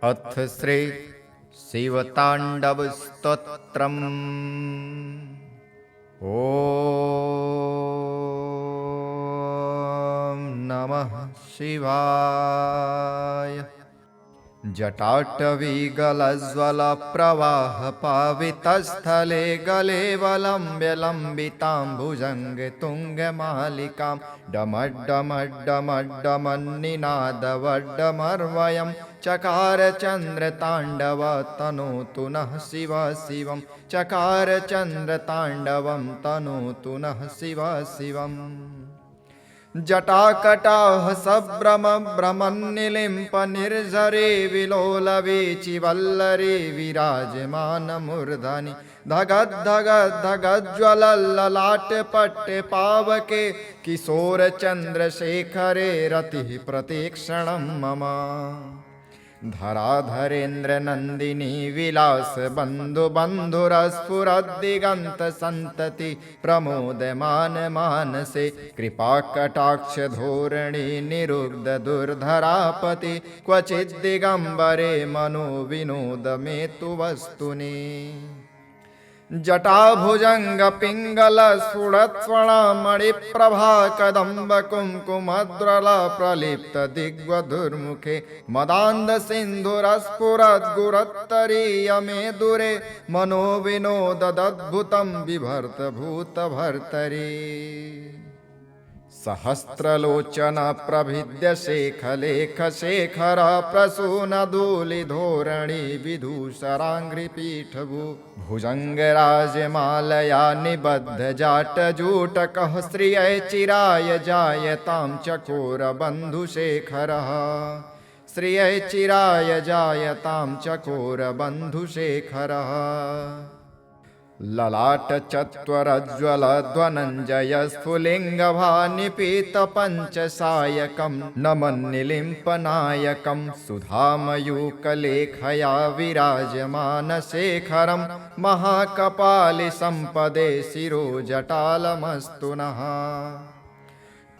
अथ श्री शिवताण्डवस्तोत्रम्। ॐ नमः शिवाय। जटाटवीगलज्ज्वलप्रवाहपावितस्थले गलेवलम्ब्य लम्बिताम्बुजङ्गे तुङ्गमालिकां डमड्डमड्डमड्डमन्निनादवड्डमर्वयं चकार चन्द्रताण्डव तनोतु नः शिव शिवं। चकार चन्द्रताण्डवं तनोतु नः शिव शिवम्। जटाकटाह सभ्रम भ्रमन्निलिम्प निर्झरे विलोलवीचिवल्लरे विराजमानमूर्धनि धगद्धगद्धगज्ज्वलल्ललाटपट्टे पावके किशोरचन्द्रशेखरे रतिः प्रतीक्षणं मम। धराधरेन्द्र नन्दिनी विलास बन्धु बन्धुरस्फुरद्दिगन्त सन्तति प्रमोदमान मानसे कृपाकटाक्ष धोरणी निरुग्ध दुर्धरापति क्वचिद्दिगम्बरे मनो विनोद मे तु वस्तुनि। जटाभुजंग पिंगल स्फुरत्स्वर्णमणिप्रभा कदम्ब कुङ्कुमद्रल प्रलिप्त दिग्वधुर्मुखे मदान्ध सिन्धुरस्फुरद्गुरत्तरीय मे दूरे मनो विनोददद्भुतं बिभर्त भूतभर्तरी। सहस्रलोचन प्रभिद्य शेखलेख शेखर प्रसून धूलिधोरणी विधूषराङ्घ्रिपीठभू भुजङ्गराजमालया निबद्ध जाटजूटकः श्रियै चिराय जायतां चकोरबन्धुशेखरः। श्रियै चिराय जायतां चकोरबन्धुशेखरः। ललाट चत्वरज्ज्वल ध्वनञ्जय स्फुलिङ्गभानिपीत पञ्चसायकं नमन्निलिम्पनायकं सुधामयूकलेखया विराजमान शेखरं महाकपालि सम्पदे शिरो जटालमस्तु नः।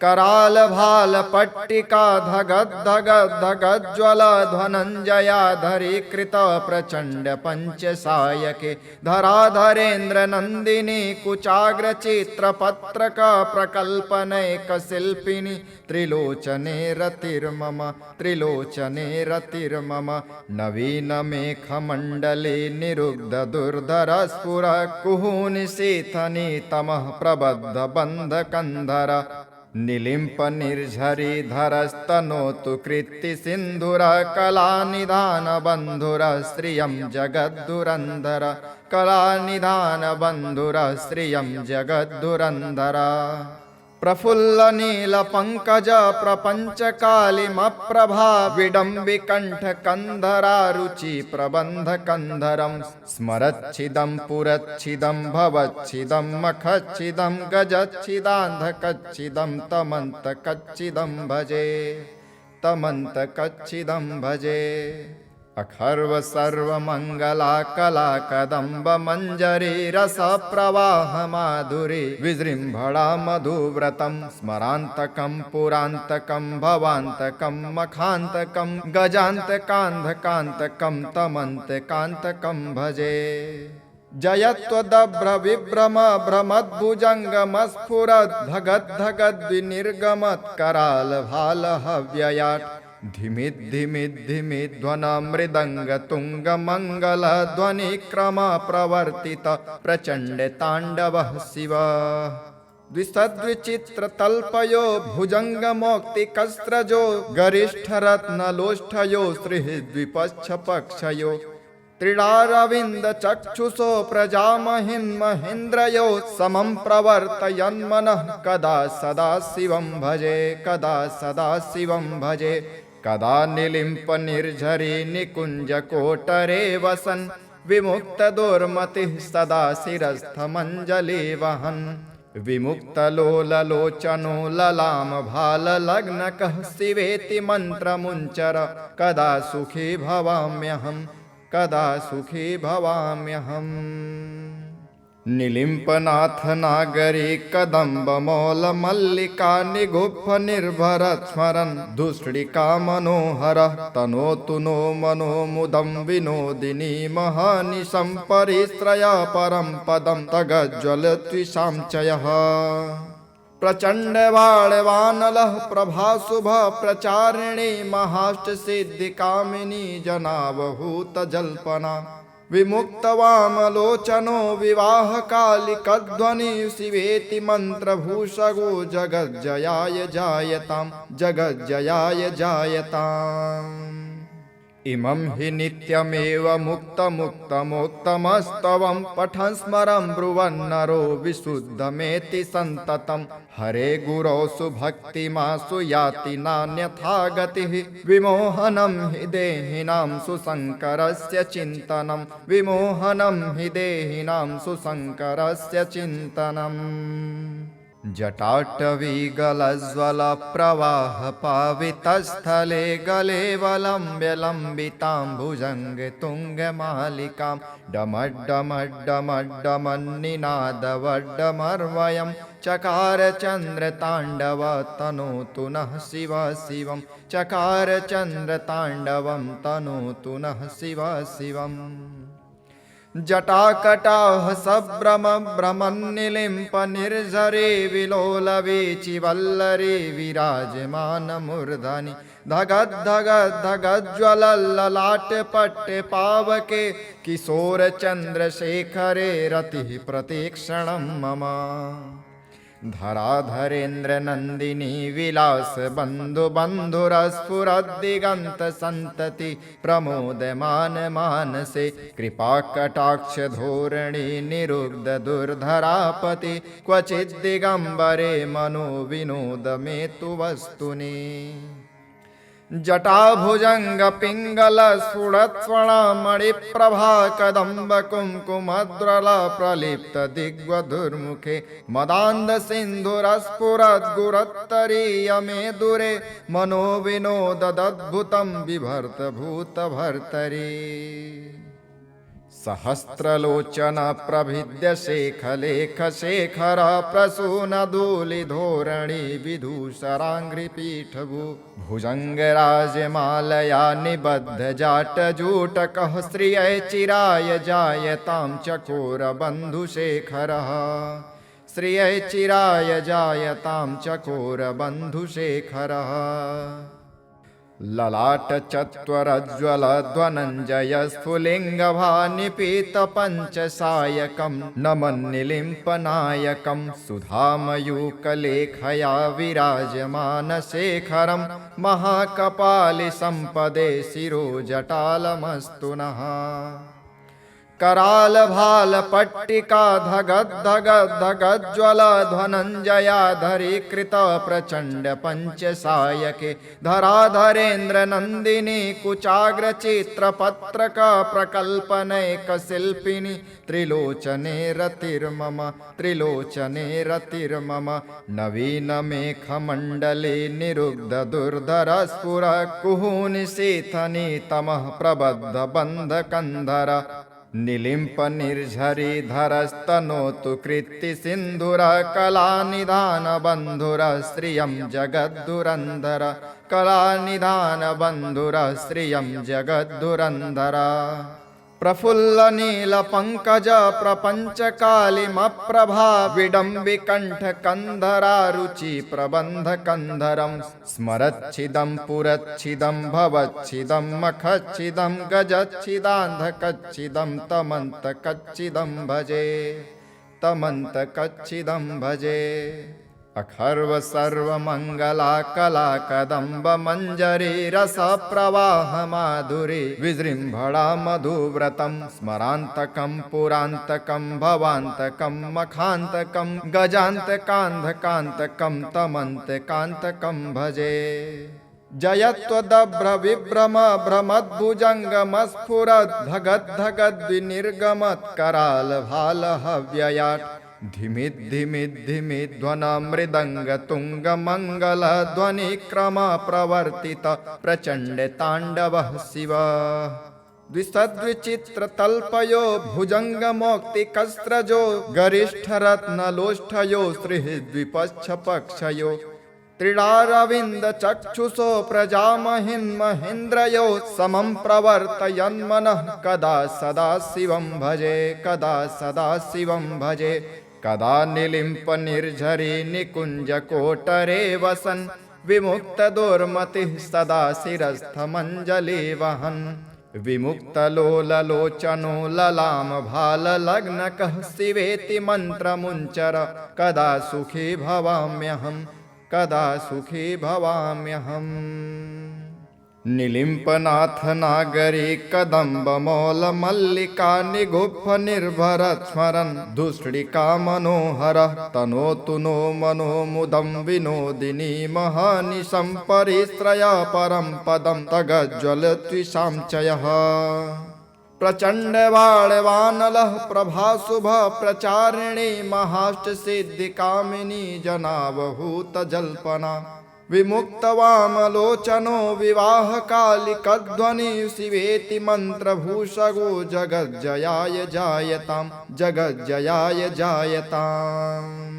कराल भाल पट्टिका धगद्धगद्धगज्ज्वल ध्वनञ्जयाधरीकृत प्रचण्ड पञ्चसायके धराधरेन्द्र नन्दिनी कुचाग्रचित्रपत्रक प्रकल्पनैक शिल्पिनी त्रिलोचने रतिर्मम। त्रिलोचने रतिर्मम। नवीन मेघमण्डले निरुग्ध दुर्धर स्फुर कुहूनि शीथनि तमः प्रबद्ध बन्धकन्धर निलिम्प निर्झरी धरस्तनोतु कृत्ति सिन्धुर कलानिधान बन्धुर श्रियं जगद्धुरन्धर। कलानिधान बन्धुर श्रियं जगद्धुरन्धर। प्रफुल्ल नील पंकज प्रपञ्चकालिमप्रभा विडम्बिकण्ठ कन्धरा रुचि प्रबन्ध कन्धरं स्मरच्छिदं पुरच्छिदं भवच्छिदं मखच्छिदं गजच्छिदान्धकच्छिदं तमन्तकच्छिदं भजे। तमन्तकच्छिदं भजे। अखर्व सर्वमङ्गला कला कदम्ब मञ्जरी रस प्रवाह माधुरी विजृम्भणा मधुव्रतं स्मरान्तकं पुरान्तकं भवान्तकं मखान्तकं गजान्तकान्धकान्तकं तमन्तकान्तकं भजे। जयत्वदभ्र विभ्रम भ्रमद्भुजङ्गमस्फुरद्धगद्धगद्विनिर्गमत्कराल भाल हव्ययाट् धिमिद्धिमिद्धिमिध्वन मृदंग तुंग मंगल ध्वनि क्रम प्रवर्तित प्रचंड तांडवः शिव। द्विसद्विचित्र तल्पयो भुजंग मौक्तिकस्त्रजो गरिष्ठ रत्नलोष्ठयो श्रीद्विपक्ष पक्षयो त्रिडारविंद चक्षुषो प्रजामहिन्महेन्द्रयो समं प्रवर्तयन्मनः कदा सदा शिवं भजे। कदा सदा शिवं भजे। कदा निलिम्प निर्झरी निकुंज कोटरे वसन् विमुक्त दुर्मतिः सदा शिरस्थमञ्जलि वहन् विमुक्तलोललोचनो ललाम भाल लग्नकः शिवेति मन्त्रमुञ्चर कदा सुखी भवाम्यहम्। कदा सुखी भवाम्यहम्। निलिम्पनाथ नागरी कदम्ब मौल मल्लिका निगुप्फ निर्भर स्मरन् दुष्टिका मनोहर तनोतु नो मनो मुदं विनोदिनी महानिशं परिश्रय परं पदं तगज्ज्वल त्विषां चयः प्रचंड बाणवानलः प्रभाशुभ प्रचारिणी महाष्ट सिद्धि कामिनी जनावहूत जल्पना विमुक्तवामलोचनो विवाह कालिकध्वनि शिवेति मंत्रभूषगो जगज्जयाय जायतां जगज्जयाय जायताम् इमं हि नित्यमेव मुक्तमुक्तमोक्तमस्तवं पठन् स्मरन् ब्रुवन्नरो विशुद्धमेति सन्ततं हरे गुरौ सुभक्तिमासु याति नान्यथा गतिः विमोहनं हि देहिनां सुशङ्करस्य चिन्तनं विमोहनं हि देहिनां सुशङ्करस्य चिन्तनम् जटाटवीगलज्ज्वल प्रवाह पावितस्थले गले वलम्ब्य लम्बितां भुजङ्गे तुङ्गमालिकां डमड्डमड्डमड्डमन्निनादवड्डमर्वयं चकार चन्द्रताण्डव तनोतु नः शिव शिवं चकार चन्द्रताण्डवं तनोतु नः शिव शिवम् जटाकटाह सभ्रम भ्रमन्निलिम्प निर्झरे विलोलवीचि वल्लरी विराजमान मूर्धनि धगद् धगद् धगज्ज्वलल्ललाट पट्टे पावके किशोर चन्द्रशेखरे रतिः प्रतीक्षणं मम धराधरेन्द्र नंदिनी विलास बंधु बंधुरस्फुरद्दिगंत संतति प्रमोदमान मानसे कृपा कटाक्ष धोरणी निरुग्ध दुर्धरापति क्वचित् दिगंबरे मनो विनोद में तु वस्तुनि जटाभुजंग पिंगल स्फुरत्स्वर्ण मणिप्रभा कदम्ब कुंकुमद्रल प्रलिप्त दिग्वधुर्मुखे मदान्ध सिन्धुरस्फुरद् गुरत्तरीय मे दूरे मनो विनोददद्भुतं बिभर्त भूत भर्तरी सहस्रलोचन प्रभिद्य शेखलेख शेखर प्रसून धूलि धोरणी विधूषराङ्घ्रिपीठभू भुजङ्गराजमालया निबद्ध जाटजूटकः श्रियै चिराय जायतां चकोर बन्धुशेखरः श्रियै चिराय जायतां चकोर बन्धुशेखरः ललाट चत्वरज्ज्वल ध्वनञ्जय स्फुलिङ्गभानिपीत पञ्चसायकं नमन्निलिम्पनायकं सुधामयूकलेखया विराजमान शेखरं महाकपालि सम्पदे शिरो जटालमस्तु नः कराल भाल पट्टिका धगद् धगद् धगज्ज्वल ध्वनञ्जयाधरी कृत प्रचण्ड पञ्चसायके धराधरेन्द्र नन्दिनी कुचाग्र चित्रपत्रक प्रकल्पनैक शिल्पिनी त्रिलोचने रतिर्मम त्रिलोचने रतिर्मम नवीन मेघमण्डले निरुग्ध दुर्धर स्फुर कुहूनि शीथनि तमः प्रबद्ध बन्ध कन्धर निलिम्प निर्झरी धरस्तनोतु कृत्ति सिन्धुर कलानिधान बन्धुर श्रियं जगद्धुरन्धर कलानिधान बन्धुर श्रियं जगद्धुरन्धर प्रफुल्ल नील पंकज प्रपंच कालिमप्रभा विडम्बिकण्ठ कंधरा रुचि प्रबंध कंधरं स्मरच्छिदं पुरच्छिदं भवच्छिदं मखच्छिदं गजच्छिदान्धकच्छिदं तमन्तकच्छिदं भजे तमन्तकच्छिदं भजे अखर्व सर्वमंगला कला कदम्ब मंजरी रस प्रवाह माधुरी विजृंभणा मधुव्रतं स्मरान्तकं पुरान्तकं भवान्तकं मखान्तकं गजान्तकान्धकान्तकं तमन्तकान्तकं भजे जयत्वदभ्र विभ्रम भ्रमद्भुजङ्गमस्फुरद् धगद् धगद् विनिर्गमत्कराल भाल हव्ययाट् धिमिद् धिमिद् धिमिद् ध्वन मृदंग तुंग मंगल ध्वनि क्रम प्रवर्तित प्रचंड तांडव शिव द्विसद्विचित्रतल्पयो भुजङ्गमौक्तिकस्रजो गरिष्ठरत्नलोष्ठयो श्रीद्विपक्षपक्षयो त्रिडारविन्दचक्षुषो प्रजामहिन्महेन्द्रयो समं प्रवर्तयन्मनः कदा सदा शिवं भजे कदा सदा शिवं भजे कदा निलिम्पनिर्झरी निकुञ्जकोटरे वसन् विमुक्तदुर्मतिः सदा शिरस्थमञ्जलि वहन् विमुक्तलोललोचनो ललामभाललग्नकः शिवेति मन्त्रमुञ्चर कदा सुखी भवाम्यहम् कदा सुखी भवाम्यहम् निलिम्पनाथ नागरी कदम्बमौलमल्लिका निगुम्फ निर्भरत् स्मरन् धूसृडिका मनोहरः तनोतु नो मनो मुदं विनोदिनी महानिशं परिश्रया परं पदं तगज्ज्वलत्विषां चयः प्रचण्डवाळवानलः प्रभाशुभ प्रचारिणी महाष्टसिद्धिकामिनी जनावहूतजल्पना विमुक्तवामलोचनो विवाहकालिकध्वनि शिवेति मन्त्रभूषगो जगज्जयाय जायतां जगज्जयाय जायताम्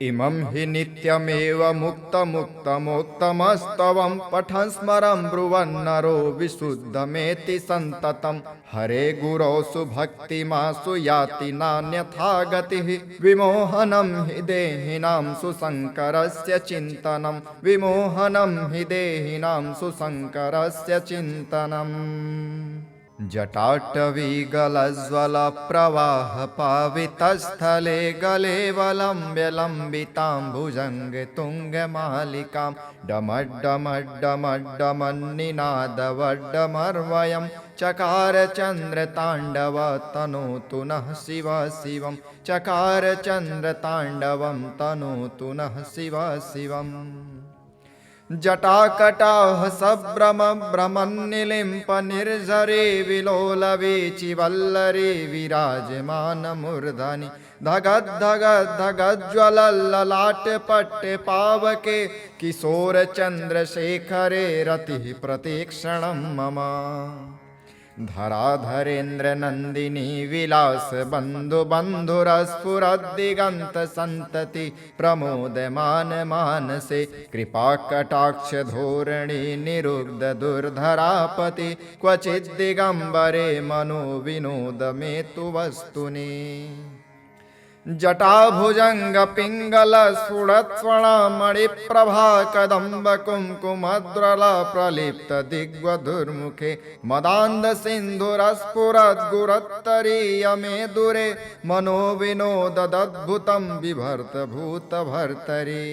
इमं हि नित्यमेव मुक्तमुक्तमोक्तमस्तवं पठन् स्मरन् ब्रुवन्नरो विशुद्धमेति सन्ततं हरे गुरौ सुभक्तिमासु याति नान्यथा गतिः विमोहनं हि देहिनां सुशङ्करस्य चिन्तनं विमोहनं हि देहिनां सुशङ्करस्य चिन्तनम् जटाटवीगलज्ज्वल प्रवाह पावितस्थले गले वलम्ब्य लम्बितां भुजङ्गे तुङ्गमालिकां डमड्डमड्डमड्डमन्निनादवड्डमर्वयं चकार चन्द्रताण्डव तनोतु नः शिव शिवं चकार चन्द्रताण्डवं तनोतु नः शिव शिवम् जटाकटाह सभ्रम भ्रमन्निलिम्प निर्झरे विलोलवीचिवल्लरी विराजमान मूर्धनि धगद् धगद् धगज्ज्वलल्ललाटे पट्टे पावके किशोर चन्द्रशेखरे रतिः प्रतीक्षणं मम धराधरेन्द्र नन्दिनी विलास बन्धु बन्धुरस्फुरद्दिगन्त सन्तति प्रमोदमान मानसे कृपा कटाक्ष धोरणी निरुग्ध दुर्धरापति क्वचिद् दिगम्बरे मनो विनोद मे तु वस्तुनि जटाभुजंग पिंगल स्फुरत्स्वर्णमणिप्रभा कदम्ब कुङ्कुमद्रल प्रलिप्त दिग्वधुर्मुखे मदान्ध सिन्धुरस्फुरद् गुरत्तरीय मे दूरे मनो विनोददद्भुतं बिभर्त भूत भर्तरी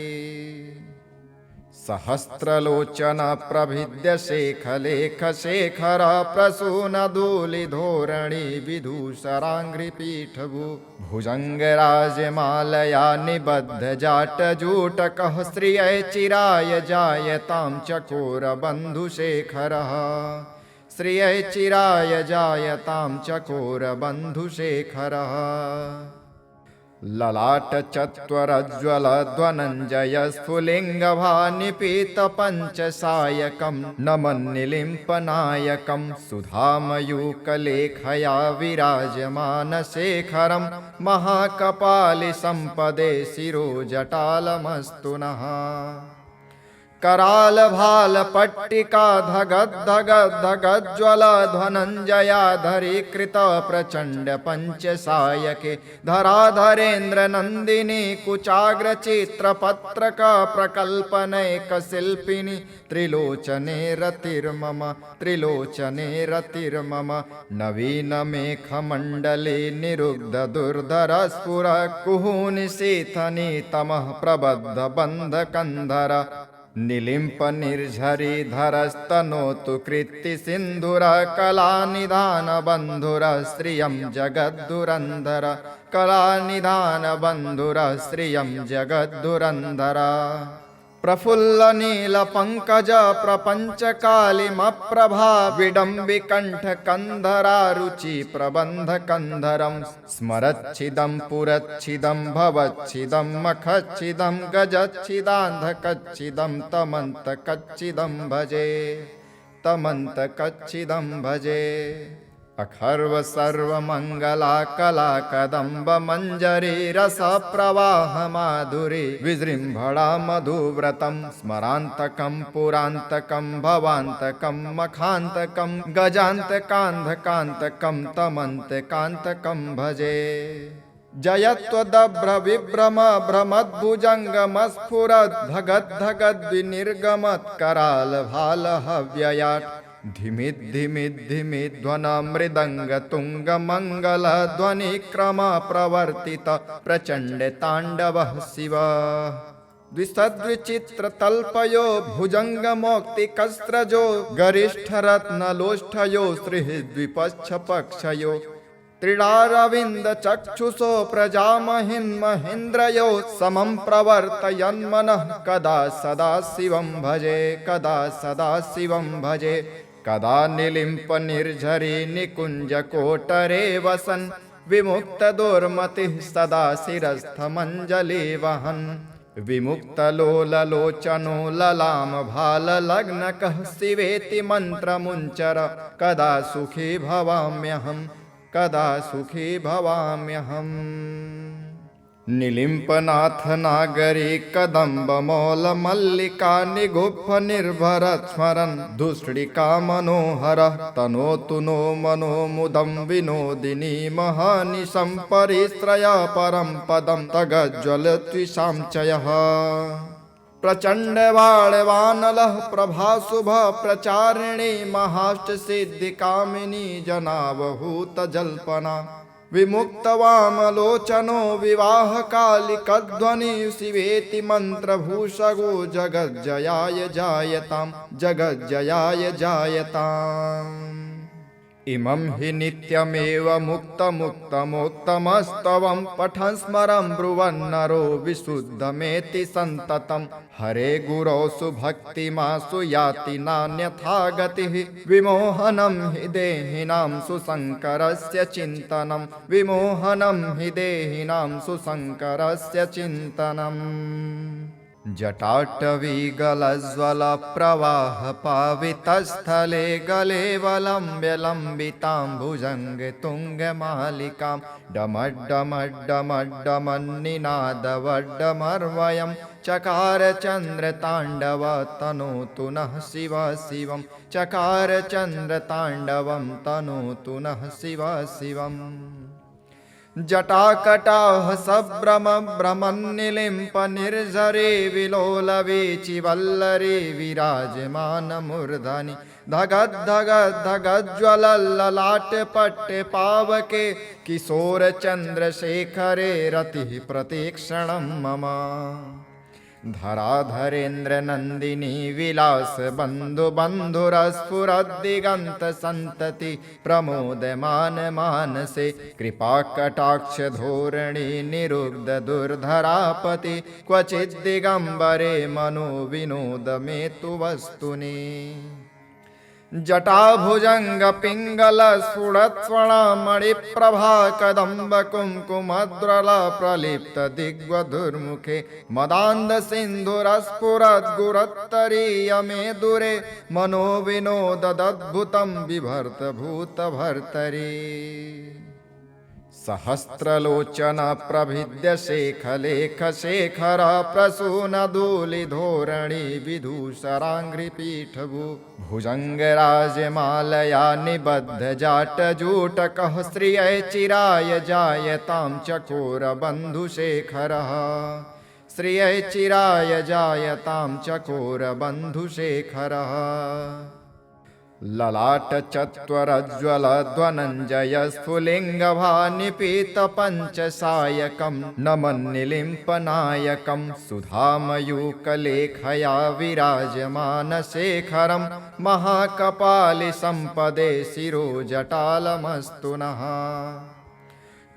सहस्रलोचन प्रभिद्य शेखलेख शेखर प्रसून धूलि धोरणी विधूषराङ्घ्रिपीठभू भुजङ्गराजमालया निबद्ध जाटजूटकः श्रियै चिराय जायतां चकोर बन्धुशेखरः श्रियै चिराय जायतां चकोर बन्धुशेखरः ललाट चत्वरज्ज्वल ध्वनञ्जय स्फुलिङ्गभानिपीत पञ्चसायकं नमन्निलिम्पनायकं सुधामयूकलेखया विराजमान शेखरं महाकपालि सम्पदे शिरोजटालमस्तु नः कराल भाल पट्टिका धगद् धगद् धगज्ज्वल धनञ्जयाधरी कृत प्रचण्ड पञ्चसायके धराधरेन्द्र नन्दिनी कुचाग्र चित्रपत्रक प्रकल्पनैक शिल्पिनी त्रिलोचने रतिर्मम त्रिलोचने रतिर्मम नवीन मेघमण्डले निरुग्ध दुर्धर स्फुर कुहूनि शीथनि तमः प्रबद्ध बन्ध कन्धर निलिम्प निर्झरी धरस्तनोतु कृत्ति सिन्धुर कलानिधान बन्धुर श्रियं जगद्धुरन्धर कलानिधान बन्धुर श्रियं जगद्धुरन्धर प्रफुल्ल नील पंकज प्रपंच कालिमप्रभा विडम्बिकण्ठ कन्धरा रुचि प्रबन्ध कन्धरं स्मरच्छिदं पुरच्छिदं भवच्छिदं मखच्छिदं गजच्छिदान्धकच्छिदं तमन्तकच्छिदं भजे तमन्तकच्छिदं भजे अखर्व सर्वमङ्गला कला कदम्ब मञ्जरी रसप्रवाह माधुरी विजृम्भणा मधुव्रतं स्मरान्तकं पुरान्तकं भवान्तकं मखान्तकं गजान्तकान्धकान्तकं तमन्तकान्तकं भजे जयत्वदभ्र विभ्रम भ्रमद्भुजङ्गमस्फुरद् धगद्धगद्विनिर्गमत्कराल भालहव्ययाट् धिमिद्धिमिद्धिमिध्वन मृदङ्गतुङ्गमङ्गलध्वनिक्रम प्रवर्तित प्रचण्ड ताण्डवः शिव द्विसद्विचित्रतल्पयो भुजङ्गमौक्तिकस्रजो गरिष्ठरत्नलोष्ठयो श्रीद्विपक्षपक्षयो त्रिडारविन्दचक्षुषो प्रजामहिन्महेन्द्रयो समं प्रवर्तयन्मनः कदा सदा शिवं भजे कदा सदा शिवं भजे कदा निलिम्पनिर्झरी निकुञ्जकोटरे वसन् विमुक्तदुर्मतिः सदा शिरस्थमञ्जलि वहन् विमुक्तलोललोचनो ललामभाललग्नकः शिवेति मन्त्रमुञ्चर कदा सुखी भवाम्यहम् कदा सुखी भवाम्यहम् निलिम्पनाथ नागरी कदम्ब मौल मल्लिका निगुप्फ निर्भरत् स्मरन् दुष्टिका मनोहर तनोतु नो मनो मुदं विनोदिनी महानिशं परिश्रया परं पदं तगज्ज्वलत्विषां चयः प्रचण्डवाणवानलः प्रभाशुभ प्रचारिणी महाष्टसिद्धिकामिनी जनावहूतजल्पना विमुक्तवामलोचनो विवाहकालिकध्वनि शिवेति मन्त्रभूषगो जगज्जयाय जायतां जगज्जयाय जायताम् इमं हि नित्यमेव मुक्तमुक्तमोक्तमस्तवं पठन् स्मरन् ब्रुवन्नरो विशुद्धमेति सन्ततं हरे गुरौ सुभक्तिमासु याति नान्यथा गतिः विमोहनं हि देहिनां सुशङ्करस्य चिन्तनं विमोहनं हि देहिनां सुशङ्करस्य चिन्तनम् जटाटवीगलज्ज्वल प्रवाह पावितस्थले गले वलम्ब्य लम्बितां भुजङ्गे तुङ्गमालिकां डमड्डमड्डमड्डमन्निनादवड्डमर्वयं चकार चन्द्रताण्डव तनोतु नः शिव शिवं चकार चन्द्रताण्डवं तनोतु नः शिव शिवम् जटाकटाह सभ्रम भ्रमन्निलिम्प निर्झरे विलोलवीचिवल्लरी विराजमान मूर्धनि धगद्धगद्धगज्ज्वलल्ललाटपट्टे पावके किशोर चन्द्रशेखरे रतिः प्रतीक्षणं मम धराधरेन्द्र नन्दिनी विलास बन्धु बन्धुरस्फुरद्दिगन्त सन्तति प्रमोदमान मानसे कृपा कटाक्ष धोरणी निरुग्ध दुर्धरापति क्वचिद् दिगम्बरे मनो विनोद मे तु वस्तुनि जटाभुजंग पिंगल स्फुरत्स्वर्णमणिप्रभा कदम्ब कुङ्कुमद्रल प्रलिप्त दिग्वधुर्मुखे मदान्ध सिन्धुरस्फुरद्गुरत्तरीय मे दूरे मनो विनोददद्भुतं बिभर्त भूत भर्तरी सहस्रलोचन प्रभिद्य शेखलेख शेखर प्रसून धूलि धोरणी विधूषराङ्घ्रिपीठभू भुजङ्गराजमालया निबद्ध जाटजूटकः श्रियै चिराय जायतां चकोर बन्धुशेखरः श्रियै चिराय जायतां चकोर बन्धुशेखरः ललाट चत्वरज्ज्वल ध्वनञ्जय स्फुलिङ्गभानिपीत पञ्चसायकं नमन्निलिम्पनायकं सुधामयूकलेखया विराजमान शेखरं महाकपालि सम्पदे शिरोजटालमस्तु नः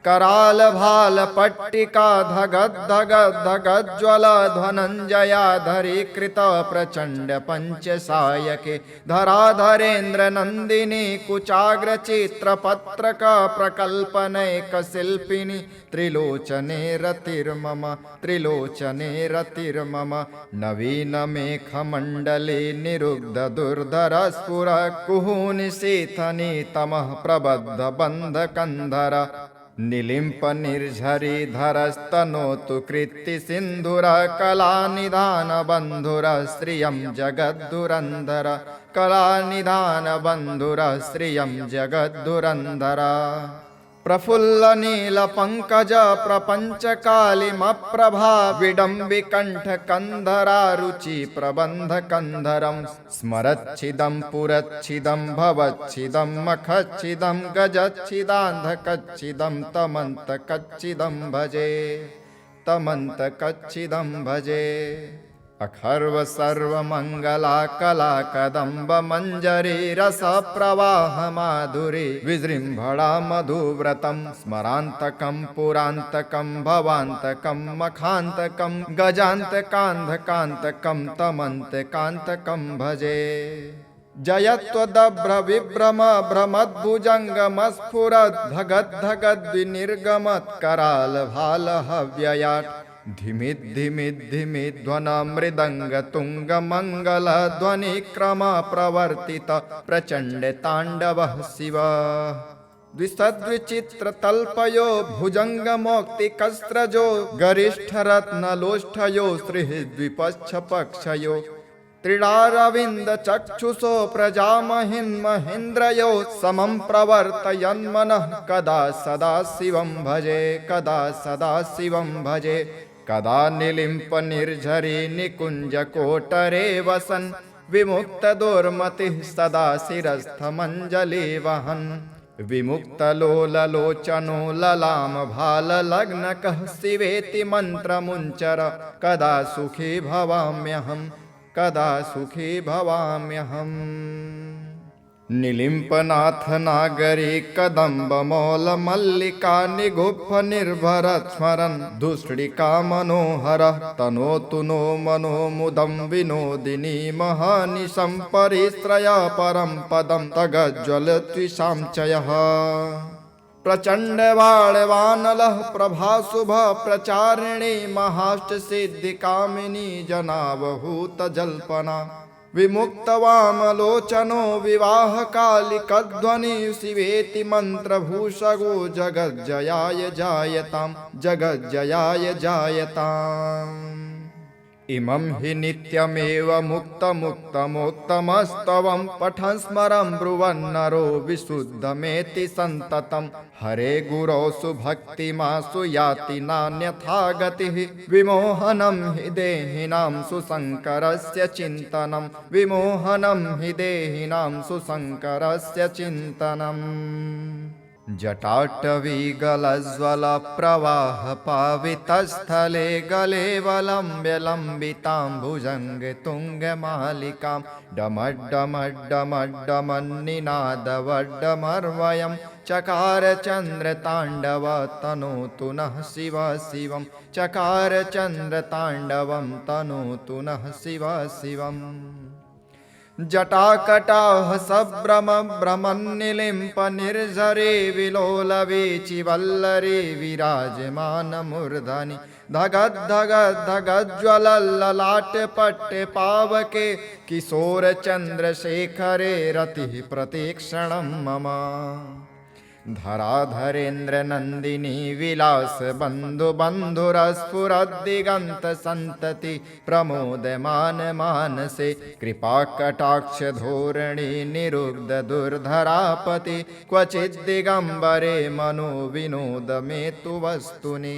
कराल भाल पट्टिका धगद धगद धगज्ज्वल ध्वनञ्जयाधरी कृत प्रचंड पंचसायके धराधरेन्द्र नंदिनी कुचाग्र चित्र पत्रक प्रकल्पनैक शिल्पिनी त्रिलोचने रतिर्मम त्रिलोचने रतिर्मम नवीन मेघ मंडले निरुग्ध दुर्धर स्फुर कुहूनि शीथनि तमः प्रबद्ध बंध कंधर निलिम्प निर्झरी धरस्तनोतु कृत्ति सिंधुर कला निधान बंधुर श्रियं जगद्दुरंधर कला निधान बंधुर श्रियं जगद्दुरंधर प्रफुल्ल नील पंकज प्रपंच कालिमप्रभा विडम्बिकंठ कंधरा रुचि प्रबंध कंधरम स्मरच्छिदं पुरच्छिदं भवच्छिदं मखच्छिदं गजच्छिदान्धकच्छिदं तमन्तकच्छिदं भजे तमन्तकच्छिदं भजे अखर्व सर्वमंगला कला कदम्ब मंजरी रस प्रवाह माधुरी विजृंभणा मधुव्रतम स्मरांतकं पुरांतकं भवांतकं मखांतकं गजांतकांधकांतकं तमंतकांतकं भजे जयत्वदभ्र विभ्रम भ्रमद्भुजंगमस्फुरद् धगद् धगद् विनिर्गमत् कराल भाल हव्ययाट् धिमिद् धिमिद् धिमिद् ध्वन मृदंग तुंग मंगल ध्वनि क्रम प्रवर्तित प्रचंड तांडवः शिव द्विसद्विचित्र तल्पयो भुजंग मौक्तिकस्त्रजो गरिष्ठ रत्न लोष्ठयो श्रीद्विपक्ष पक्षयो त्रिडारविंद चक्षुषो प्रजामहिन् महेन्द्रयो समं प्रवर्तयन् मनः कदा सदा शिवं भजे कदा सदा शिवं भजे कदा निलिम्प निर्झरी निकुंज कोटरे वसन् विमुक्त दुर्मतिः सदा शिरस्थमंजलि वहन् विमुक्त लोललोचनो ललाम भाल लग्नकः शिवेति मंत्रमुंचर कदा सुखी भवाम्यहम् कदा सुखी भवाम्यहम् निलिम्पनाथ नागरी कदम्ब मौल मल्लिका निगुप्फ निर्भर स्मरन् धूष्णिका मनोहर तनोतु नो मनो मुदं विनोदिनी महानिशं परिश्रया परं पदं तगज्ज्वलत्विषां चयः प्रचंड वाणवानलः प्रभाशुभ प्रचारिणी महाष्ट सिद्धि कामिनी जनावहूत जल्पना विमुक्त वामलोचनो विवाह कालिकध्वनि शिवेति मंत्रभूषगो जगज्जयाय जायतां जगज्जयाय जायताम् इमं हि नित्यमेव मुक्तमुक्तमोक्तमस्तवं पठन् स्मरन् ब्रुवन्नरो विशुद्धमेति सन्ततं हरे गुरौ सुभक्तिमासु याति नान्यथा गतिः विमोहनं हि देहिनां सुशङ्करस्य चिन्तनं विमोहनं हि देहिनां सुशङ्करस्य चिन्तनम् जटाटवी गलज्ज्वल प्रवाह पावितस्थले गले वलम्ब्य लम्बितां भुजंग तुंग मालिकां डमड्डमड्डमड्डमन्निनादवड्डमर्वयं चकार चंद्र तांडव तनोतु नः शिव शिवं चकार चंद्र तांडवं तनोतु नः शिव शिवम् जटाकटाह सभ्रम भ्रमन्निलिम्प निर्झरे विलोलवीचि वल्लरी विराजमान मूर्धनि धगद् धगद् धगज्ज्वलल्ललाट पट्टे पावके किशोर चंद्रशेखरे रतिः प्रतीक्षणं मम धराधरेन्द्र नंदिनी विलास बंधु बंधुरस्फुरद्दिगंत संतति प्रमोदमान मानसे कृपा कटाक्ष धोरणी निरुग्ध दुर्धरापति क्वचिद् दिगंबरे मनो विनोद मेतु वस्तुनि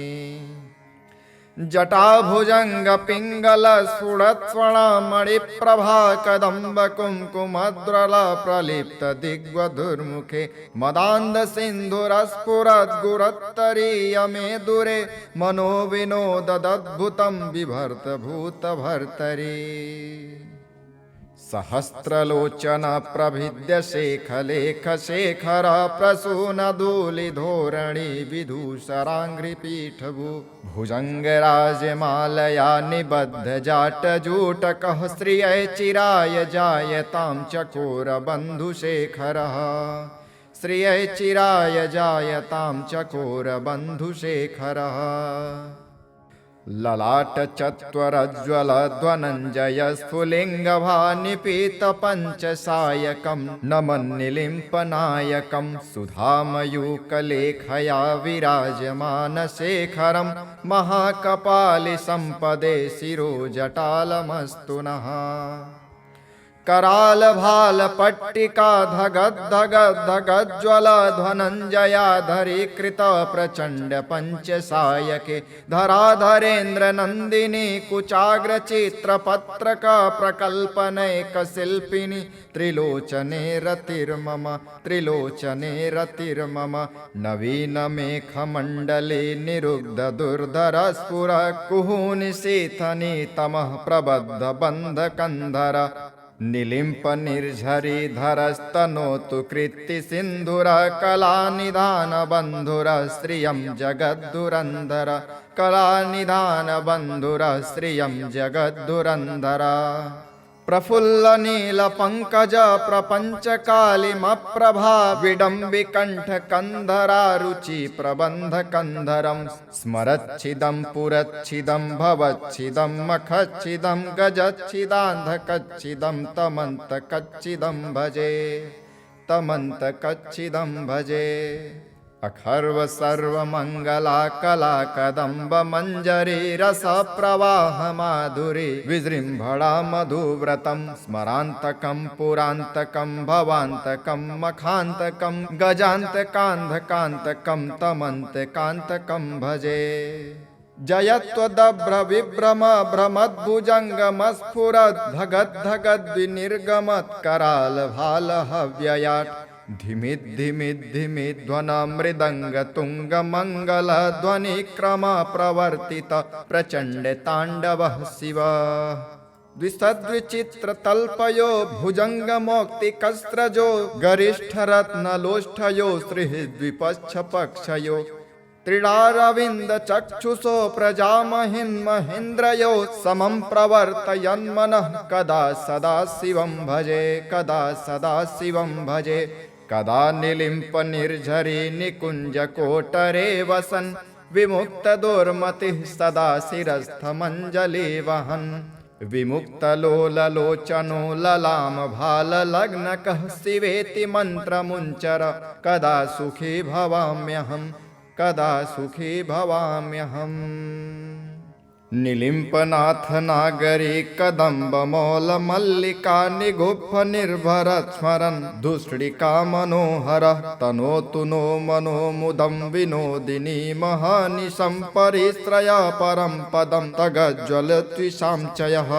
जटाभुजंग पिंगल स्फुरत्स्वणा मणिप्रभा कदम्ब कुंकुमद्रल प्रलिप्त दिग्वधुर्मुखे मदान्ध सिन्धुरस्फुरद्गुरत्तरीयमे दूरे मनो विनोददद्भुतं बिभर्त भूत भर्तरी सहस्रलोचन प्रभिद्य शेखलेख शेखर प्रसूनधूलिधोरणी विधूसराङ्घ्रिपीठभू भुजङ्गराजमालया निबद्ध जाटजूटकः श्रियै चिराय जायतां चकोरबन्धुशेखरः श्रियै चिराय जायतां चकोरबन्धुशेखरः ललाट चत्वरज्ज्वल ध्वनञ्जय स्फुलिङ्गभानिपीतपञ्चसायकं नमन्निलिम्पनायकं सुधामयूकलेखया विराजमानशेखरं महाकपालिसम्पदे शिरोजटालमस्तु नः करालभालपट्टिका धगद्धगद्धगज्ज्वल ध्वनञ्जयाधरीकृत प्रचण्ड पञ्चसायके धराधरेन्द्र नन्दिनी कुचाग्रचित्रपत्रक प्रकल्पनैकशिल्पिनी त्रिलोचने रतिर्मम त्रिलोचने रतिर्मम नवीनमेघमण्डले निरुग्ध दुर्धर स्फुर कुहूनिशीथनी तमः प्रबद्ध बन्धकन्धर निलिम्प निर्झरी धरस्तनोतु कृत्ति सिन्धुर कलानिधान बन्धुर श्रियं जगद्धुरन्धर कलानिधान बन्धुर श्रियं जगद्धुरन्धर प्रफुल्ल नील पंकज प्रपंच कालिमप्रभा विडम्बिकण्ठ कंधरा रुचि प्रबंध कंधरं स्मरच्छिदं पुरच्छिदं भवच्छिदं मखच्छिदं गजच्छिदान्धकच्छिदं तमन्तकच्छिदं भजे तमन्तकच्छिदं भजे अखर्व सर्वमंगला कला कदम्ब मंजरी रस प्रवाह माधुरी विजृंभणा मधुव्रतं स्मरान्तकं पुरान्तकं भवान्तकं मखान्तकं गजान्तकान्धकान्तकं तमन्तकान्तकं भजे जयत्वदभ्र विभ्रम भ्रमद्भुजङ्गमस्फुरद् धगद्धगद्विनिर्गमत् कराल भाल हव्ययाट् धिमिद् धिमिद् धिमिद् ध्वन मृदंग तुंग मंगल ध्वनि क्रम प्रवर्तित प्रचंड तांडवः शिव द्विसद्विचित्र तल्पयो भुजंग मौक्तिकस्त्रजो गरिष्ठ रत्नलोष्ठयो श्रीद्विपक्ष पक्षयो त्रिडारविंद चक्षुषो प्रजामहिन्महेन्द्रयो समं प्रवर्तयन्मनः कदा सदा शिवं भजे कदा सदा शिवं भजे कदा निलिम्प निर्झरी निकुंज कोटरे वसन् विमुक्त दुर्मतिः सदा शिरस्थमञ्जलि वहन् विमुक्त लोललोचनो ललाम भाल लग्नकः शिवेति मन्त्रमुञ्चर कदा सुखी भवाम्यहम् कदा सुखी भवाम्यहम् निलिम्पनाथ नागरी कदम्ब मौल मल्लिका निगुप्फ निर्भर स्मरन् धूष्णिका मनोहर तनोतु नो मनो मुदं विनोदिनी महानिशं परिश्रय परं पदं तगज्ज्वलत्विषां चयः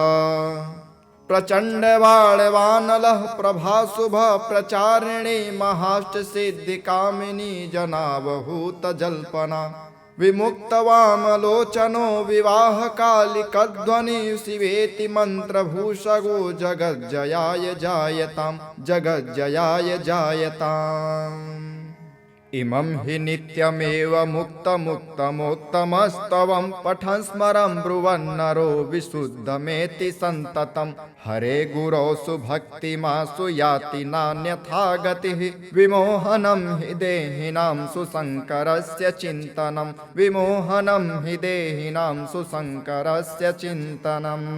प्रचंड बाणवानलः प्रभाशुभ प्रचारिणी महाष्ट सिद्धि कामिनी जनावहूत जल्पना विमुक्त वामलोचनो विवाह कालिकध्वनि शिवेति मंत्रभूषगो जगज्जयाय जायतां जगज्जयाय जायताम् इमं हि नित्यमेव मुक्तमुक्तमोक्तमस्तवं पठन् स्मरन् ब्रुवन्नरो विशुद्धमेति सन्ततं हरे गुरौ सुभक्तिमासु याति नान्यथा गतिः विमोहनं हि देहिनां सुशङ्करस्य चिन्तनं विमोहनं हि देहिनां सुशङ्करस्य चिन्तनम्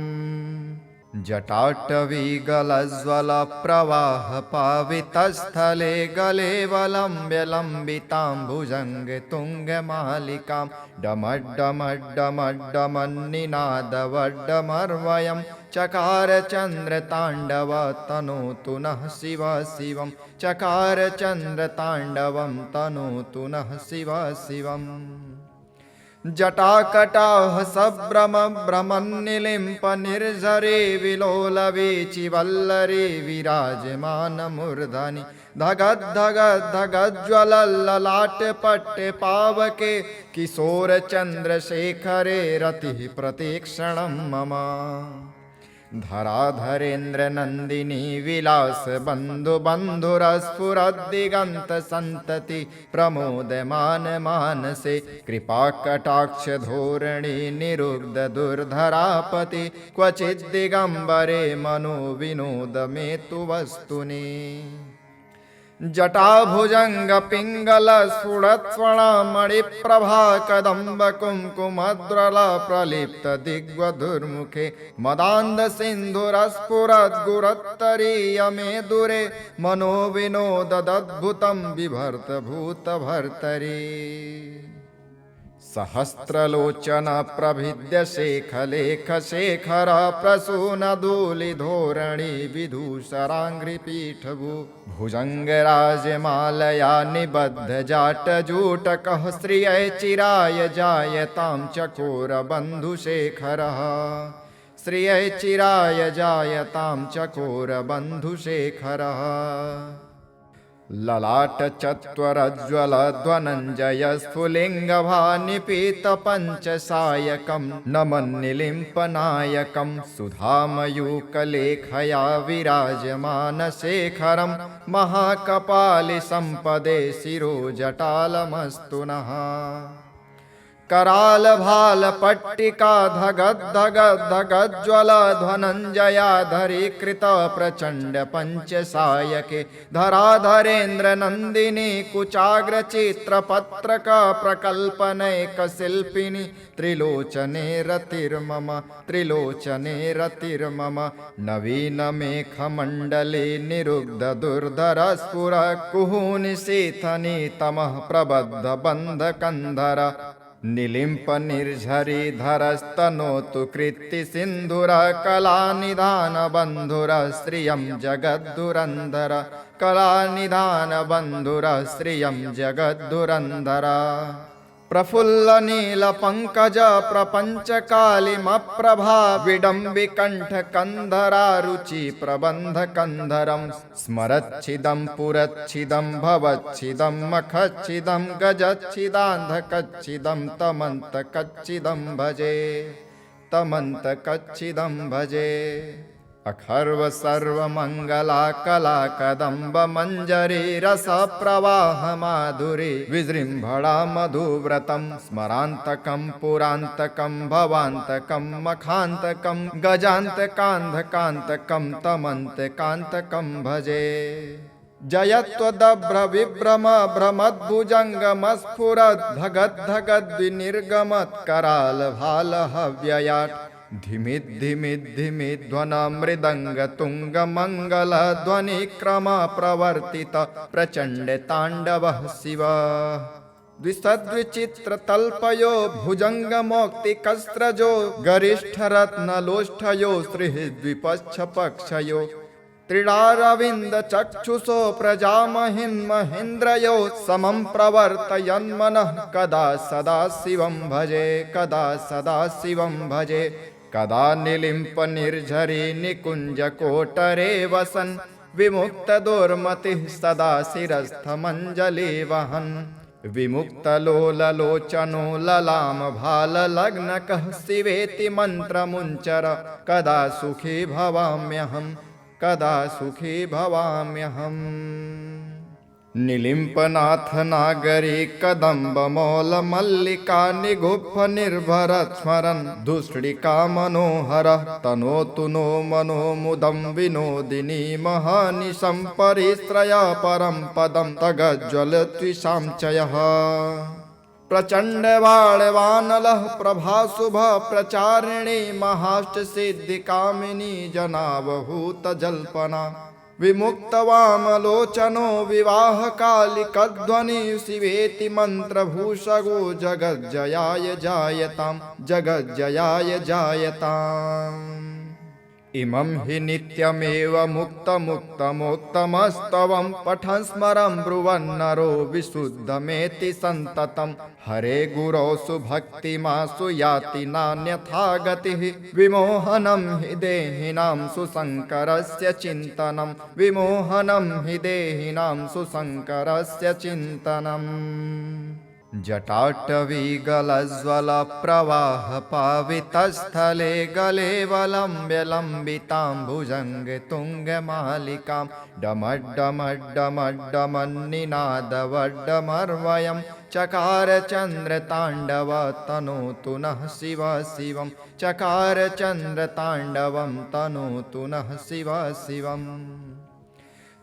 जटाटवीगलज्ज्वल प्रवाह पावितस्थले गले वलम्ब्य लम्बितां भुजङ्ग तुङ्गमालिकां डमड्डमड्डमड्डमन्निनादवड्डमर्वयं चकार चन्द्रताण्डव तनोतु नः शिव शिवं चकार चन्द्रताण्डवं तनोतु नः शिव शिवम् जटाकटाह सभ्रम भ्रमन्निलिम्प निर्झरे विलोलवीचि वल्लरी विराजमान मूर्धनि धगद्धगद्धगज्ज्वलल्ललाट पट्टे पावके किशोर चन्द्रशेखरे रतिः प्रतीक्षणं मम धराधरेन्द्र नन्दिनी विलास बन्धु बन्धुरस्फुरद्दिगन्त सन्तति प्रमोदमान मानसे कृपा कटाक्ष धोरणी निरुग्ध दुर्धरापति क्वचिद् दिगम्बरे मनो विनोद मे तु वस्तुनि जटाभुजंग पिंगल स्फुरत्स्वर्णमणि प्रभा कदम्ब कुंकुमद्रल प्रलिप्त दिग्वधुर्मुखे मदान्ध सिन्धुरस्फुरद् गुरुत्तरीय मे दूरे मनो विनोददद्भुतं बिभर्त भूत भर्तरी सहस्रलोचन प्रभिद्य शेखलेख शेखर प्रसून धूलि धोरणी विधूषराङ्घ्रिपीठभू भुजङ्गराजमालया निबद्ध जाटजूटकः श्रियै चिराय जायतां चकोर बन्धुशेखरः श्रियै चिराय जायतां चकोर बन्धुशेखरः ललाट चत्वरज्ज्वल ध्वनञ्जय स्फुलिङ्गभानिपीत पञ्चसायकं नमन्निलिम्पनायकं सुधामयूकलेखया विराजमान शेखरं महाकपालि सम्पदे शिरोजटालमस्तु नः कराल भाल पट्टिका धगद् धगद् धगज्ज्वल ध्वनञ्जयाधरी कृत प्रचण्ड पञ्चसायके धराधरेन्द्र नन्दिनी कुचाग्र चित्रपत्रक प्रकल्पनैक शिल्पिनी त्रिलोचने रतिर्मम नवीन मेघमण्डले निरुग्ध दुर्धर स्फुर कुहूनिशीथनि तमः प्रबद्ध बन्धकन्धर निलिम्प निर्झरी धरस्तनोतु कृत्ति सिन्धुर कलानिधान बन्धुर श्रियं जगद्धुरन्धर कलानिधान बन्धुर श्रियं जगद्धुरन्धर प्रफुल्ल नील पंकज प्रपंच कालिमप्रभा विडम्बिकण्ठ कन्धरा रुचि प्रबन्ध कन्धरं स्मरच्छिदं पुरच्छिदं भवच्छिदं मखच्छिदं गजच्छिदान्धकच्छिदं तमन्तकच्छिदं भजे अखर्व सर्वमंगला कला कदम्ब मंजरी रस प्रवाह माधुरी विजृंभणा मधुव्रतं स्मरान्तकं पुरान्तकं भवान्तकं मखान्तकं गजान्तकान्धकान्तकं तमन्तकान्तकं भजे जयत्वदभ्र विभ्रम भ्रमद्भुजङ्गमस्फुरद् धगद् धगद् विनिर्गमत् कराल भाल हव्ययाट् धिमिद् धिमिद् धिमिद् ध्वन मृदंग तुंग मंगल ध्वनि क्रम प्रवर्तित प्रचंड तांडवः शिव द्विसद्विचित्र तल्पयो भुजंग मौक्तिकस्त्रजो गरिष्ठ रत्नलोष्ठयो श्रीद्विपक्ष पक्षयो त्रिडारविंद चक्षुषो प्रजामहिन् महेन्द्रयो समं प्रवर्तयन्मनः कदा सदा शिवं भजे कदा निलिम्प निर्झरी निकुंज कोटरे वसन् विमुक्त दुर्मतिः सदा शिरस्थमञ्जलि वहन् विमुक्त लोललोचनो ललाम भाल लग्नकः शिवेति मन्त्रमुञ्चर कदा सुखी भवाम्यहम् निलिम्पनाथ नागरी कदम्ब मौल मल्लिका निगुप्फ निर्भर स्मरन् दुष्टिका मनोहर तनोतु नो मनो मुदं विनोदिनी महानिशं परिश्रय परं पदं तगज्ज्वलत्विषां चयः प्रचंड वाणवानलः प्रभाशुभ प्रचारिणी महाष्ट सिद्धि कामिनी जनावहूत जल्पना विमुक्त वामलोचनो विवाह कालिकध्वनि शिवेति मंत्रभूषगो जगज्जयाय जायताम् इमं हि नित्यमेव मुक्तमुक्तमोक्तमस्तवं पठन् स्मरन् ब्रुवन्नरो विशुद्धमेति सन्ततं हरे गुरौ सुभक्तिमासु याति नान्यथा गतिः विमोहनं हि देहिनां सुशङ्करस्य चिन्तनं विमोहनं हि देहिनां सुशङ्करस्य चिन्तनम् जटाटवीगलज्वलप्रवाहपावितस्थले गलेवलम्ब्य लम्बिताम्बुजङ्गतुङ्गमालिकां डमड्डमड्डमड्डमन्निनादवड्डमर्वयं चकार चन्द्रताण्डव तनोतु नः शिव शिवं चकार चन्द्रताण्डवं तनोतु नः शिव शिवम्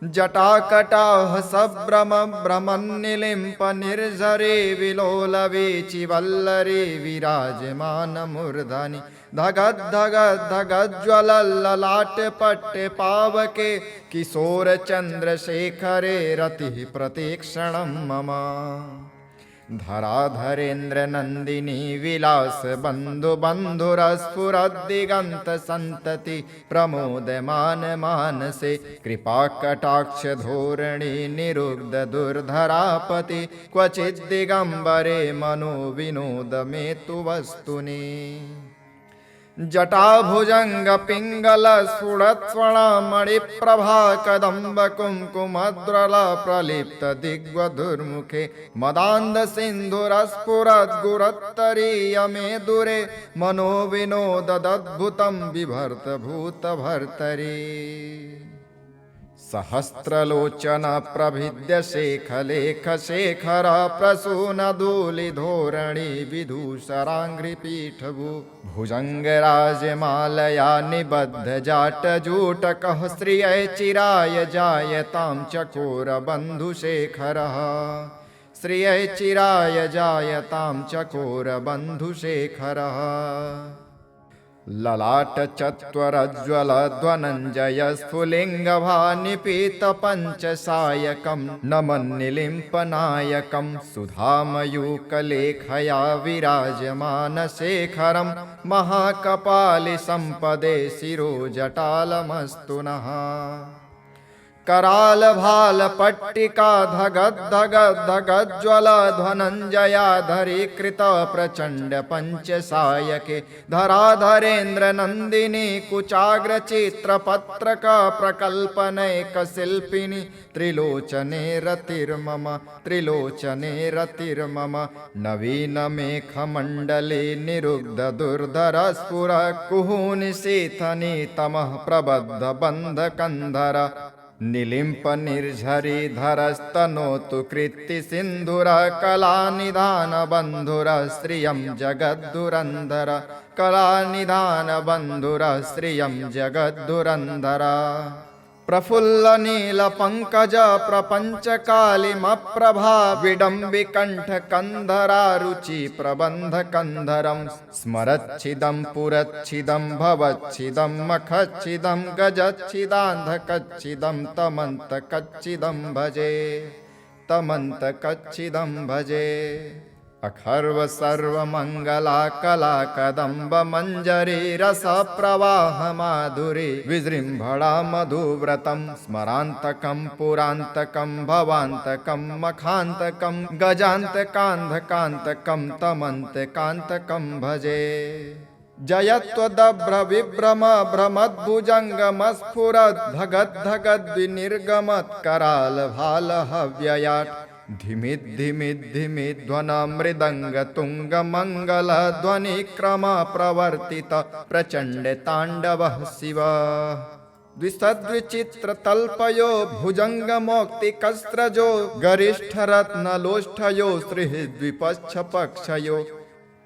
जटाकटाह सभ्रम भ्रमन्निलिम्प निर्झरे विलोलवीचिवल्लरे विराजमान मूर्धनि धगद् धगद् धगज्ज्वलल्ललाटपट्टे पावके किशोर चन्द्रशेखरे रतिः प्रतीक्षणं मम धराधरेन्द्र नंदिनी विलास बंधु बंधुरस्फुरद्दिगंत संतति प्रमोदमान मानसे कृपा कटाक्ष धोरणी निरुग्ध दुर्धरापति क्वचित् दिगंबरे मनो विनोद में तु वस्तुनि जटाभुजंग पिंगल स्फुरत्स्वर्णमणि प्रभा कदम्ब कुंकुमद्रल प्रलिप्त दिग्वधुर्मुखे मदान्ध सिन्धुरस्फुरद् गुरुत्तरीय मे दूरे मनो विनोददद्भुतं बिभर्त भूत भर्तरी सहस्रलोचन प्रभिद्य शेखलेख शेखर प्रसून धूलि धोरणी विधूषराङ्घ्रिपीठभू भुजङ्गराजमालया निबद्ध जाटजूटकः श्रिय चिराय जायतां चकोर बन्धुशेखरः श्रिय चिराय जायतां चकोर बन्धुशेखरः ललाट चत्वरज्ज्वल ध्वनञ्जय स्फुलिङ्गभानिपीत पञ्चसायकं नमन्निलिम्पनायकं सुधामयूकलेखया विराजमान शेखरं महाकपालि सम्पदे शिरोजटालमस्तु नः कराल भाल पट्टिका धगद् धगद् धगज्ज्वल ध्वनञ्जयाधरी कृत प्रचण्ड पञ्चसायके धराधरेन्द्र नन्दिनी कुचाग्र चित्रपत्रक प्रकल्पनैक शिल्पिनी त्रिलोचने रतिर्मम नवीन मेघमण्डले निरुग्ध दुर्धर स्फुर कुहूनिशीथनि तमः प्रबद्ध बन्धकन्धर निलिम्प निर्झरी धरस्तनोतु कृत्ति सिन्धुर कलानिधान बन्धुर श्रियं जगद्धुरन्धर कलानिधान बन्धुर श्रियं जगद्धुरन्धर प्रफुल्ल नील पंकज प्रपंच कालिमप्रभा विडम्बिकण्ठ कंधरा रुचि प्रबंध कंधरं स्मरच्छिदं पुरच्छिदं भवच्छिदं मखच्छिदं गजच्छिदान्धकच्छिदं तमन्तकच्छिदं भजे अखर्व सर्वमंगला कला कदम्ब मंजरी रस प्रवाह माधुरी विजृंभणा मधुव्रतं स्मरान्तकं पुरान्तकं भवान्तकं मखान्तकं गजान्तकान्धकान्तकं तमन्तकान्तकं भजे जयत्वदभ्र विभ्रम भ्रमद्भुजङ्गमस्फुरद् धगद् धगद् विनिर्गमत् कराल भाल हव्ययाट् धिमिद् धिमिद् धिमिद् ध्वन मृदंग तुंग मंगल ध्वनि क्रम प्रवर्तित प्रचंड तांडवः शिव द्विसद्विचित्र तल्पयो भुजंग मौक्तिकस्त्रजो गरिष्ठ रत्नलोष्ठयो श्रीद्विपच्छ पक्षयो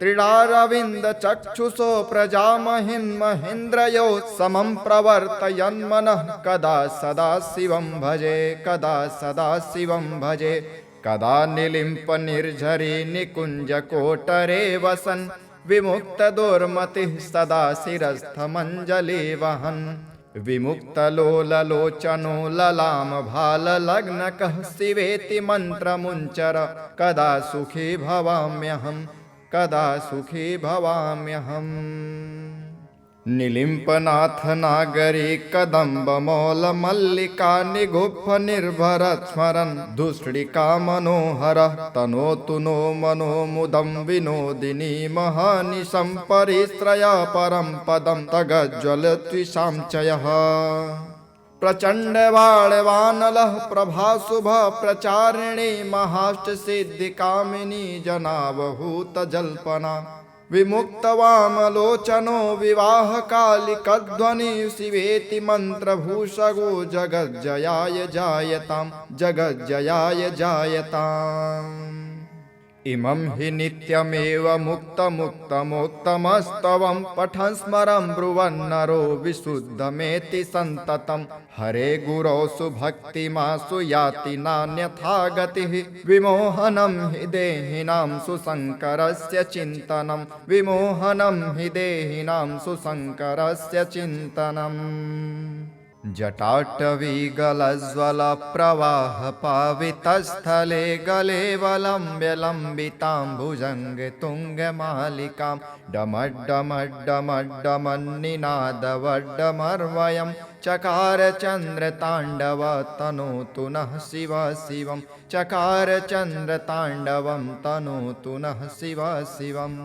त्रिडारविंद चक्षुषो प्रजामहिन् महेन्द्रयो समं प्रवर्तयन्मनः कदा सदा शिवं भजे कदा निलिम्प निर्झरी निकुंज कोटरे वसन् विमुक्त दुर्मतिः सदा शिरस्थमञ्जलि वहन् विमुक्त लोललोचनो ललाम भाल लग्नकः शिवेति मन्त्रमुञ्चर कदा सुखी भवाम्यहम् निलिम्पनाथ नागरी कदम्ब मौल मल्लिका निगुप्फ निर्भर स्मरन् धूष्णिका मनोहर तनोतु नो मनो मुदं विनोदिनी महानिशं परिश्रय परं पदं तगज्ज्वल त्विषां चयः प्रचंड बाणवानलः प्रभाशुभ प्रचारिणी महाष्ट सिद्धि कामिनी जनावहूत जल्पना विमुक्त वामलोचनो विवाह कालिकध्वनि शिवेति मंत्रभूषगो जगज्जयाय जायताम् जगज्जयाय जायताम्। इमं हि नित्यमेव मुक्तमुक्तमोक्तमस्तवं पठन् स्मरन् ब्रुवन्नरो विशुद्धमेति सन्ततं हरे गुरौ सुभक्तिमासु याति नान्यथा गतिः विमोहनं हि देहिनां सुशङ्करस्य चिन्तनं विमोहनं हि देहिनां सुशङ्करस्य चिन्तनम्। जटाटवीगलज्ज्वल प्रवाह पावितस्थले गलेवलम्ब्य लम्बितां भुजङ्गे तुङ्गमालिकां डमड्डमड्डमड्डमन्निनादवड्डमर्वयं चकार चन्द्रताण्डव तनोतु नः शिव शिवं चकार चन्द्रताण्डवं तनोतु नः शिव शिवम्।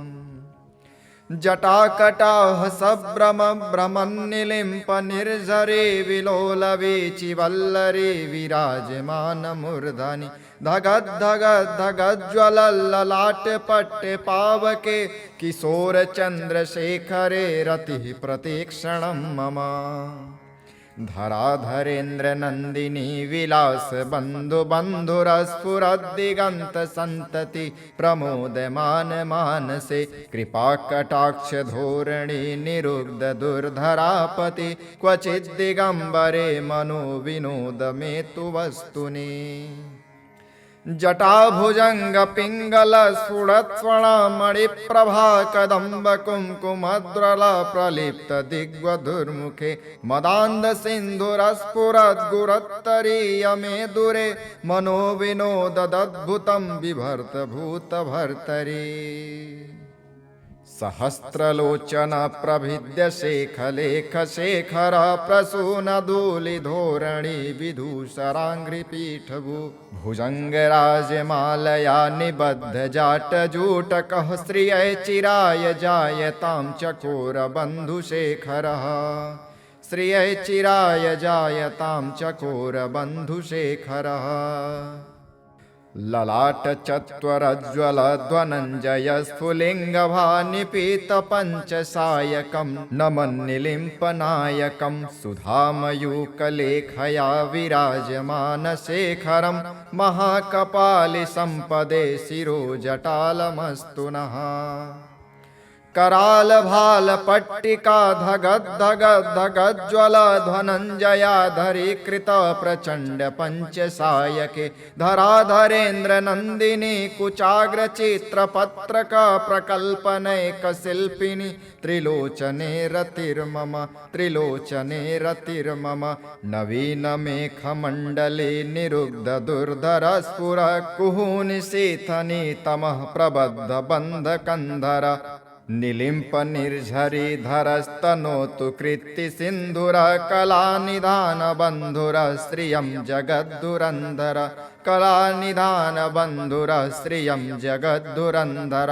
जटाकटाह सभ्रम भ्रमन्निलिम्प निर्झरे विलोलवेचि वल्लरे विराजमान मूर्धनि धगद् धगद् धगज्ज्वलल्ललाट पट्टे पावके किशोर चन्द्रशेखरे रतिः प्रतीक्षणं मम धराधरेन्द्र नंदिनी विलास बंधु बंधुरस्फुरद्दिगंत संतति प्रमोदमान मानसे कृपा कटाक्ष धोरणी निरुग्ध दुर्धरापति क्वचित् दिगंबरे मनो विनोद में तु वस्तुनि जटाभुजंग पिंगल स्फुरत्स्वर्णमणि प्रभा कदम्ब कुंकुमद्रल प्रलिप्त दिग्वधुर्मुखे मदान्ध सिन्धुरस्फुरद् गुरुत्तरीय मे दूरे मनो विनोददद्भुतं बिभर्त भूत भर्तरी सहस्रलोचन प्रभिद्य शेखलेख शेखर प्रसून धूलि धोरणी विधूषराङ्घ्रिपीठभू भुजङ्गराजमालया निबद्ध जाटजूटकः श्रिय चिराय जायतां चकोर बन्धुशेखरः श्रिय चिराय जायतां चकोर बन्धुशेखरः ललाट चत्वरज्ज्वल ध्वनञ्जय स्फुलिङ्गभानिपीत पञ्चसायकं नमन्निलिम्पनायकं सुधामयूकलेखया विराजमान शेखरं महाकपालि सम्पदे शिरो जटालमस्तु नः कराल भाल पट्टिका धगद् धगद् धगज्ज्वल धनञ्जयाधरी कृत प्रचण्ड पञ्चसायके धराधरेन्द्र नन्दिनी कुचाग्र चित्रपत्रक प्रकल्पनैक शिल्पिनी त्रिलोचने रतिर्मम त्रिलोचने रतिर्मम नवीन मेघमण्डले निरुग्ध दुर्धर स्फुर कुहूनि शीथनि तमः प्रबद्ध बन्धकन्धर निलिम्प निर्झरी धरस्तनोतु कृत्ति सिन्धुर कलानिधान बन्धुर श्रियं जगद्धुरन्धर कलानिधान बन्धुर श्रियं जगद्धुरन्धर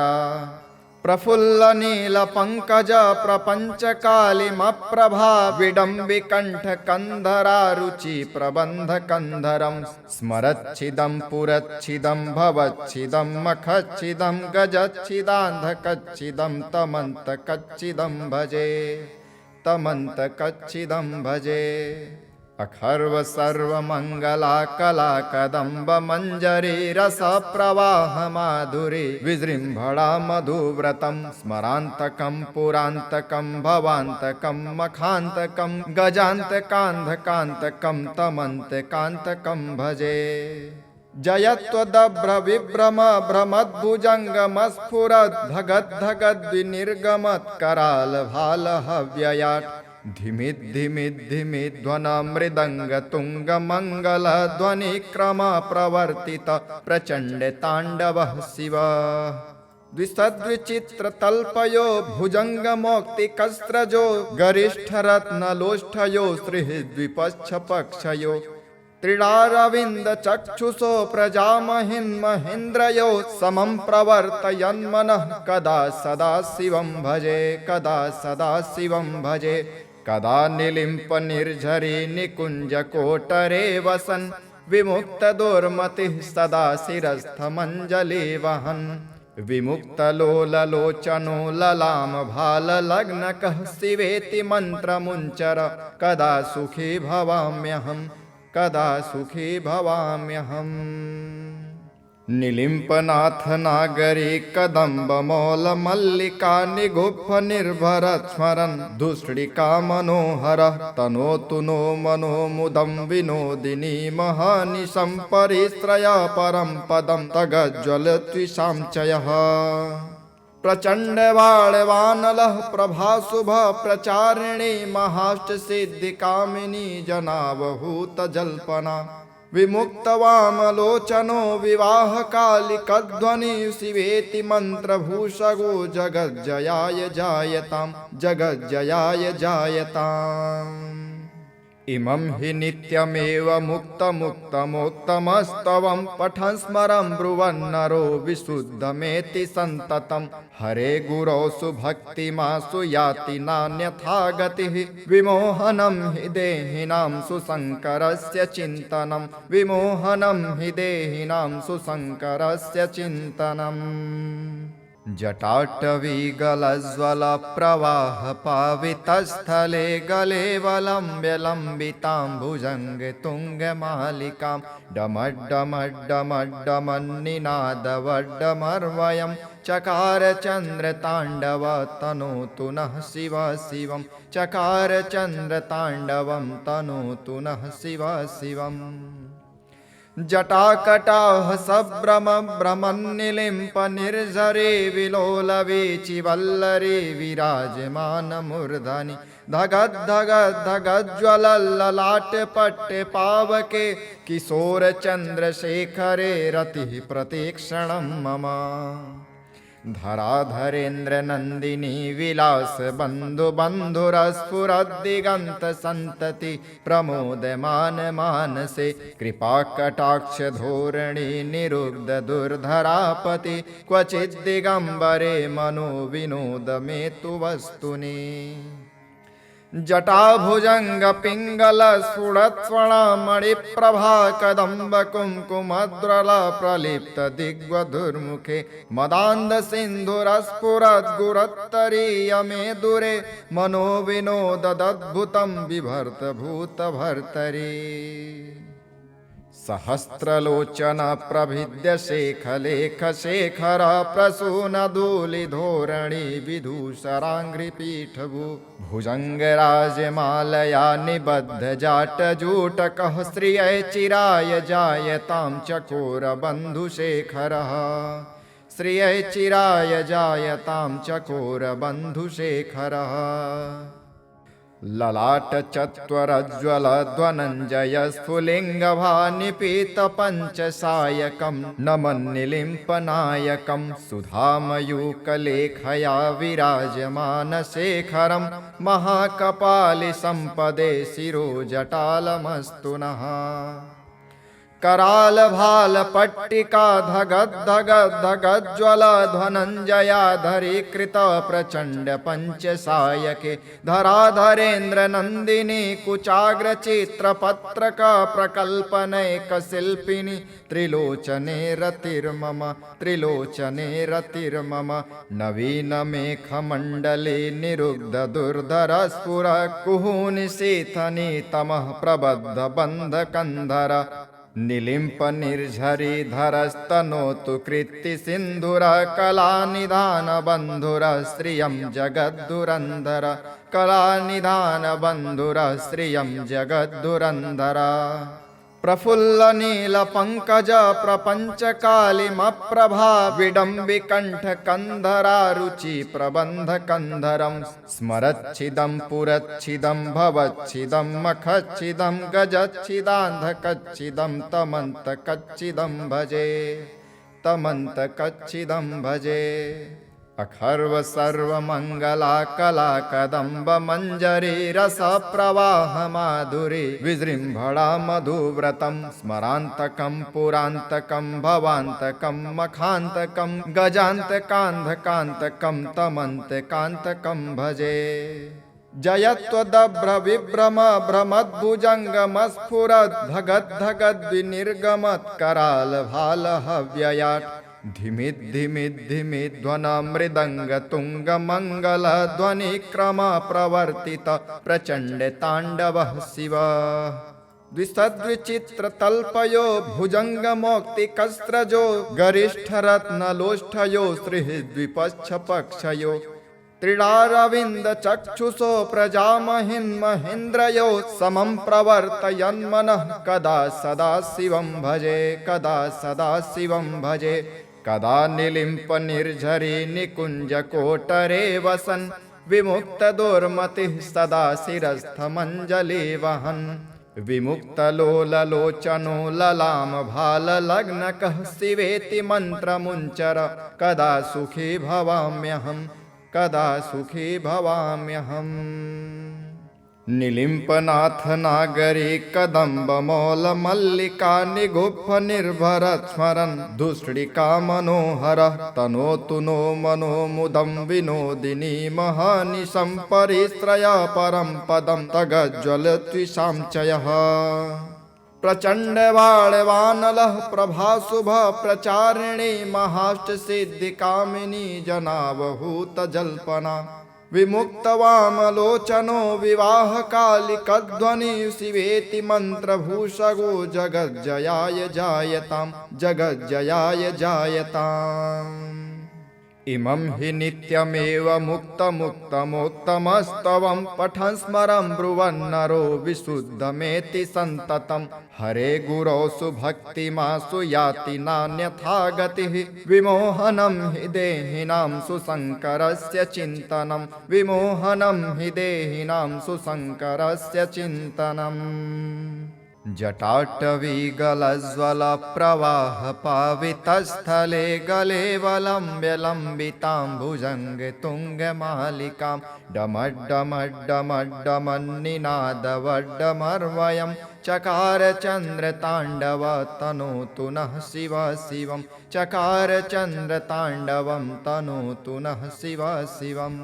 प्रफुल्ल नील पंकज प्रपंच कालिमप्रभा विडम्बिकण्ठ कंधरा रुचि प्रबंध कंधरं स्मरच्छिदं पुरच्छिदं भवच्छिदं मखच्छिदं गजच्छिदान्धकच्छिदं तमन्तकच्छिदं भजे तमन्तकच्छिदं भजे अखर्व सर्वमंगला कला कदम्ब मंजरी रस प्रवाह माधुरी विजृंभणा मधुव्रतं स्मरान्तकं पुरान्तकं भवान्तकं मखान्तकं गजान्तकान्धकान्तकं तमन्तकान्तकं भजे जयत्वदभ्र विभ्रम भ्रमद्भुजङ्गमस्फुरद् धगद् धगद् विनिर्गमत् कराल भाल हव्ययाट् धिमिद् धिमिद् धिमिद् ध्वन मृदंग तुंग मंगल ध्वनि क्रम प्रवर्तित प्रचंड तांडवः शिव द्विसद्विचित्र तल्पयो भुजंग मौक्तिकस्त्रजो गरिष्ठ रत्नलोष्ठयो स्त्रिद्विपच्छ पक्षयो त्रिडारविंद चक्षुषो प्रजामहिन् महेन्द्रयो समं प्रवर्तयन्मनः कदा सदा शिवं भजे कदा सदा शिवं भजे कदा निलिम्प निर्झरी निकुञ्जकोटरे वसन् विमुक्तदुर्मतिः सदा शिरस्थमञ्जलि वहन् विमुक्तलोललोचनो ललामभाललग्नकः शिवेति मन्त्रमुञ्चर कदा सुखी भवाम्यहम् कदा सुखी भवाम्यहम्। निलिम्पनाथ नागरी कदम्बमौल मल्लिका निगुप्फ निर्भर स्मरन् दुष्टिका मनोहरः तनोतु नो मनो मुदं विनोदिनी महानिशं परिश्रया परं पदं तगज्ज्वलत्विषां चयः प्रचण्डवाणवानलः प्रभाशुभ प्रचारिणी महाष्टसिद्धिकामिनी जनावहूतजल्पना विमुक्तवामलोचनो विवाहकालिकध्वनि शिवेति मन्त्रभूषगो जगज्जयाय जायतां जगज्जयाय जायताम्। इमं हि नित्यमेव मुक्तमुक्तमोक्तमस्तवं पठन् स्मरन् ब्रुवन्नरो विशुद्धमेति सन्ततं हरे गुरौ सुभक्तिमासु याति नान्यथा गतिः विमोहनं हि देहिनां सुशङ्करस्य चिन्तनं विमोहनं हि देहिनां सुशङ्करस्य चिन्तनम्। जटाटवीगलज्ज्वल प्रवाह पावितस्थले गले वलम्ब्य लम्बितां भुजङ्गे तुङ्गमालिकां डमड्डमड्डमड्डमन्निनादवड्डमर्वयं चकार चन्द्रताण्डव तनोतु नः शिव शिवं चकार चन्द्रताण्डवं तनोतु नः शिव शिवम्। जटाकटाह सभ्रम भ्रमन्निलिम्प निर्झरे विलोलवीचि वल्लरी विराजमान मूर्धनि धगद्धगद्धगज्ज्वलल्ललाटपट्टे पावके किशोर चन्द्रशेखरे रतिः प्रतीक्षणं मम धराधरेन्द्र नन्दिनी विलास बन्धु बन्धुरस्फुरद्दिगन्त सन्तति प्रमोदमान मानसे कृपा कटाक्ष धोरणी निरुग्ध दुर्धरापति क्वचिद् दिगम्बरे मनो विनोद मे तु वस्तुनि जटाभुजंग पिंगल स्फुरत्स्वर्णमणिप्रभा कदम्ब कुङ्कुमद्रल प्रलिप्त दिग्वधुर्मुखे मदान्ध सिन्धुरस्फुरद्गुरत्तरीयमे दूरे मनो विनोददद्भुतं बिभर्त भूतभर्तरी सहस्रलोचन प्रभिद्य शेखलेख शेखर प्रसून धूलिधोरणी विधूषराङ्घ्रिपीठभू भुजङ्गराजमालया निबद्ध जाटजूटकः श्रियै चिराय जायतां चकोर बन्धुशेखरः श्रियै चिराय जायतां चकोर बन्धुशेखरः ललाट चत्वरज्ज्वल ध्वनञ्जय स्फुलिङ्गभानिपीत पञ्चसायकं नमन्निलिम्पनायकं सुधामयूकलेखया विराजमान शेखरं महाकपालि सम्पदे शिरो जटालमस्तु नः कराल भाल पट्टिका धगद्धगद्धगज्ज्वल ध्वनञ्जयाधरीकृत प्रचण्ड पञ्चसायके धराधरेन्द्र नन्दिनी कुचाग्रचित्रपत्रक प्रकल्पनैक शिल्पिनी त्रिलोचने रतिर्मम त्रिलोचने रतिर्मम नवीन मेघमण्डले निरुग्ध दुर्धर स्फुर कुहूनि शीथनि तमः प्रबद्ध बन्धकन्धर निलिम्प निर्झरी धरस्तनोतु कृत्ति सिन्धुर कलानिधान बन्धुर श्रियं जगद्धुरन्धर कलानिधान बन्धुर श्रियं जगद्धुरन्धर प्रफुल्ल नील पंकज प्रपंच कालिमप्रभा विडम्बिकण्ठ कन्धरा रुचि प्रबन्ध कन्धरं स्मरच्छिदं पुरच्छिदं भवच्छिदं मखच्छिदं गजच्छिदान्धकच्छिदं तमन्तकच्छिदं भजे तमन्तकच्छिदं भजे अखर्व सर्वमङ्गला कला कदम्ब मञ्जरी रस प्रवाह माधुरी विजृम्भणा मधुव्रतं स्मरान्तकं पुरान्तकं भवान्तकं मखान्तकं गजान्तकान्धकान्तकं तमन्तकान्तकं भजे जयत्वदभ्र विभ्रम भ्रमद्भुजङ्गमस्फुरद् धगद्धगद्विनिर्गमत् कराल भाल हव्ययाट् धिमिद्धिमिद्धिमिध्वना मृदङ्गतुङ्गमङ्गलध्वनिक्रम प्रवर्तित प्रचण्ड ताण्डवः शिवः द्विसद्विचित्रतल्पयो भुजङ्गमौक्तिकस्रजो गरिष्ठरत्नलोष्ठयो स्त्रिद्विपक्षपक्षयो त्रिडारविन्दचक्षुषो प्रजामहिन्महेन्द्रयो समं प्रवर्तयन्मनः कदा सदा शिवं भजे कदा सदा शिवं भजे कदा निलिम्पनिर्झरी निकुञ्जकोटरे वसन् विमुक्तदुर्मतिः सदा शिरस्थमञ्जलि वहन् विमुक्तलोललोचनो ललामभाललग्नकः शिवेति मन्त्रमुञ्चर कदा सुखी भवाम्यहम् कदा सुखी भवाम्यहम् निलिम्पनाथ नागरी कदम्बमौलमल्लिका निगुम्फ निर्भरत् स्मरन् दुष्टिका मनोहरः तनोतु नो मनो मुदं विनोदिनी महानिशं परिश्रया परं पदं तगज्ज्वलत्विषां चयः प्रचण्डवाळवानलः प्रभाशुभ प्रचारिणी महाष्टसिद्धिकामिनी जनावहूतजल्पना विमुक्तवामलोचनो विवाहकालिकध्वनि शिवेति मन्त्रभूषगो जगज्जयाय जायतां जगज्जयाय जायताम् इमं हि नित्यमेव मुक्तमुक्तमोक्तमस्तवं पठन् स्मरन् ब्रुवन्नरो विशुद्धमेति सन्ततं हरे गुरौ सुभक्तिमासु याति नान्यथा गतिः विमोहनं हि देहिनां सुशङ्करस्य चिन्तनं विमोहनं हि देहिनां सुशङ्करस्य चिन्तनम् जटाटवीगलज्ज्वल प्रवाह पावितस्थले गले वलम्ब्य लम्बितां भुजङ्ग तुङ्गमालिकां डमड्डमड्डमड्डमन्निनादवड्डमर्वयं चकार चन्द्रताण्डव तनोतु नः शिव शिवं चकार चन्द्रताण्डवं तनोतु नः शिव शिवम्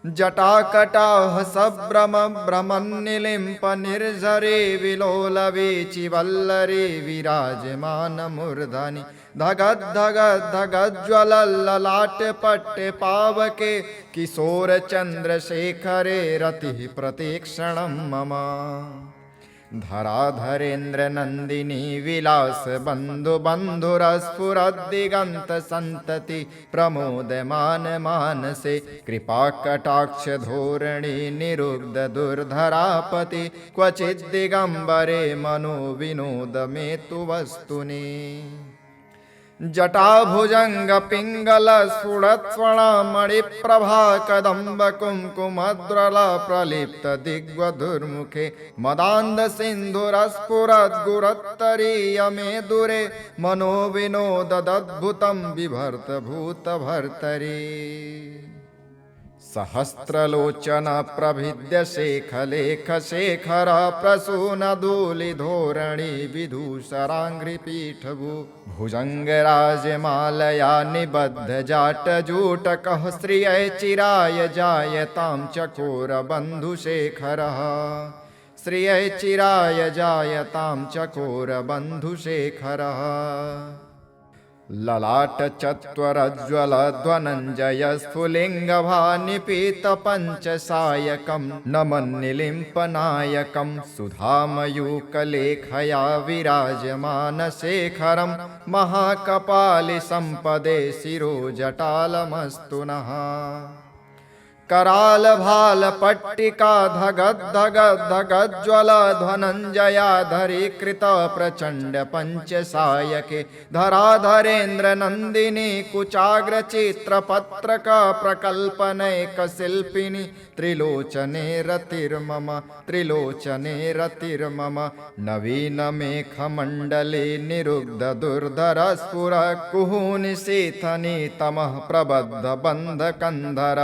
जटाकटाह सभ्रम भ्रमन्निलिम्प निर्झरे विलोलवीचिवल्लरे विराजमानमूर्धनि धगद्धगद्धगज्ज्वलल्ललाटपट्टे पावके किशोरचन्द्रशेखरे रतिः प्रतीक्षणं मम धराधरेन्द्र नन्दिनी विलास बन्धु बन्धुरस्फुरद्दिगन्त सन्तति प्रमोदमान मानसे कृपा कटाक्ष धोरणी निरुग्ध दुर्धरापति क्वचिद् दिगम्बरे मनो विनोद मे तु वस्तुनि जटाभुजंग पिंगल स्फुरत्स्वर्णमणिप्रभा कदम्ब कुङ्कुमद्रल प्रलिप्त दिग्वधुर्मुखे मदान्ध सिन्धुरस्फुरद्गुरत्तरीयमे दूरे मनो विनोददद्भुतं बिभर्त भूतभर्तरी सहस्रलोचन प्रभिद्य शेखलेख शेखर प्रसून धूलिधोरणी विधूषराङ्घ्रिपीठभू भुजङ्गराजमालया निबद्ध जाटजूटकः श्रिय चिराय जायतां चकोर बन्धुशेखरः श्रिय चिराय जायतां चकोर बन्धुशेखरः ललाट चत्वरज्ज्वल ध्वनञ्जय स्फुलिङ्गभानिपीत पञ्चसायकं नमन्निलिम्पनायकं सुधामयूकलेखया विराजमान शेखरं महाकपालि सम्पदे शिरो जटालमस्तु नः कराल भाल पट्टिका धगद्धगद्धगज्ज्वल ध्वनञ्जयाधरीकृत प्रचण्ड पञ्चसायके धराधरेन्द्र नन्दिनी कुचाग्रचित्रपत्रक प्रकल्पनैकशिल्पिनी त्रिलोचने रतिर्मम नवीनमेघमण्डले निरुग्ध दुर्धर स्फुर कुहूनिशीथनि तमः प्रबद्ध बन्धकन्धर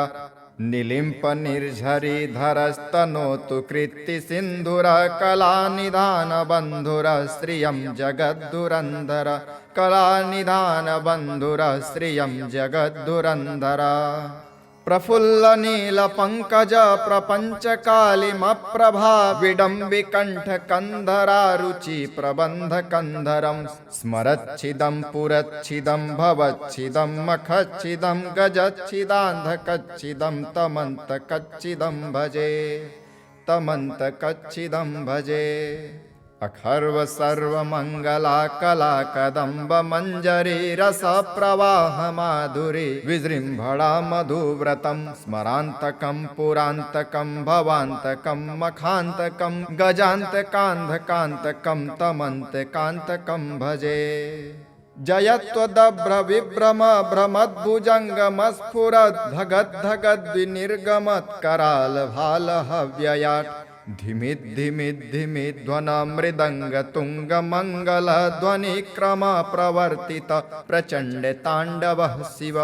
निलिम्प निर्झरी धरस्तनोतु कृत्ति सिन्धुर कलानिधान बन्धुर श्रियं जगद्धुरन्धर कलानिधान बन्धुर श्रियं जगद्धुरन्धर प्रफुल्लनीलपङ्कज प्रपञ्चकालिमप्रभा विडम्बिकण्ठकन्धरारुचि प्रबन्धकन्धरं स्मरच्छिदं पुरच्छिदं भवच्छिदं मखच्छिदं गजच्छिदान्धकच्छिदं तमन्तकच्छिदं भजे तमन्तकच्छिदं भजे। अखर्व सर्वमङ्गला कला कदम्ब मञ्जरी रस प्रवाह माधुरी विजृम्भणा मधुव्रतं स्मरान्तकं पुरान्तकं भवान्तकं मखान्तकं गजान्तकान्धकान्तकं तमन्तकान्तकं भजे। जयत्वदभ्र विभ्रम भ्रमद्भुजङ्गमस्फुरद् धगद्धगद्विनिर्गमत्कराल भाल हव्ययाट् धिमिद्धिमिद्धिमिध्वन मृदङ्गतुङ्गमङ्गलध्वनिक्रम प्रवर्तित प्रचण्ड ताण्डवः शिव।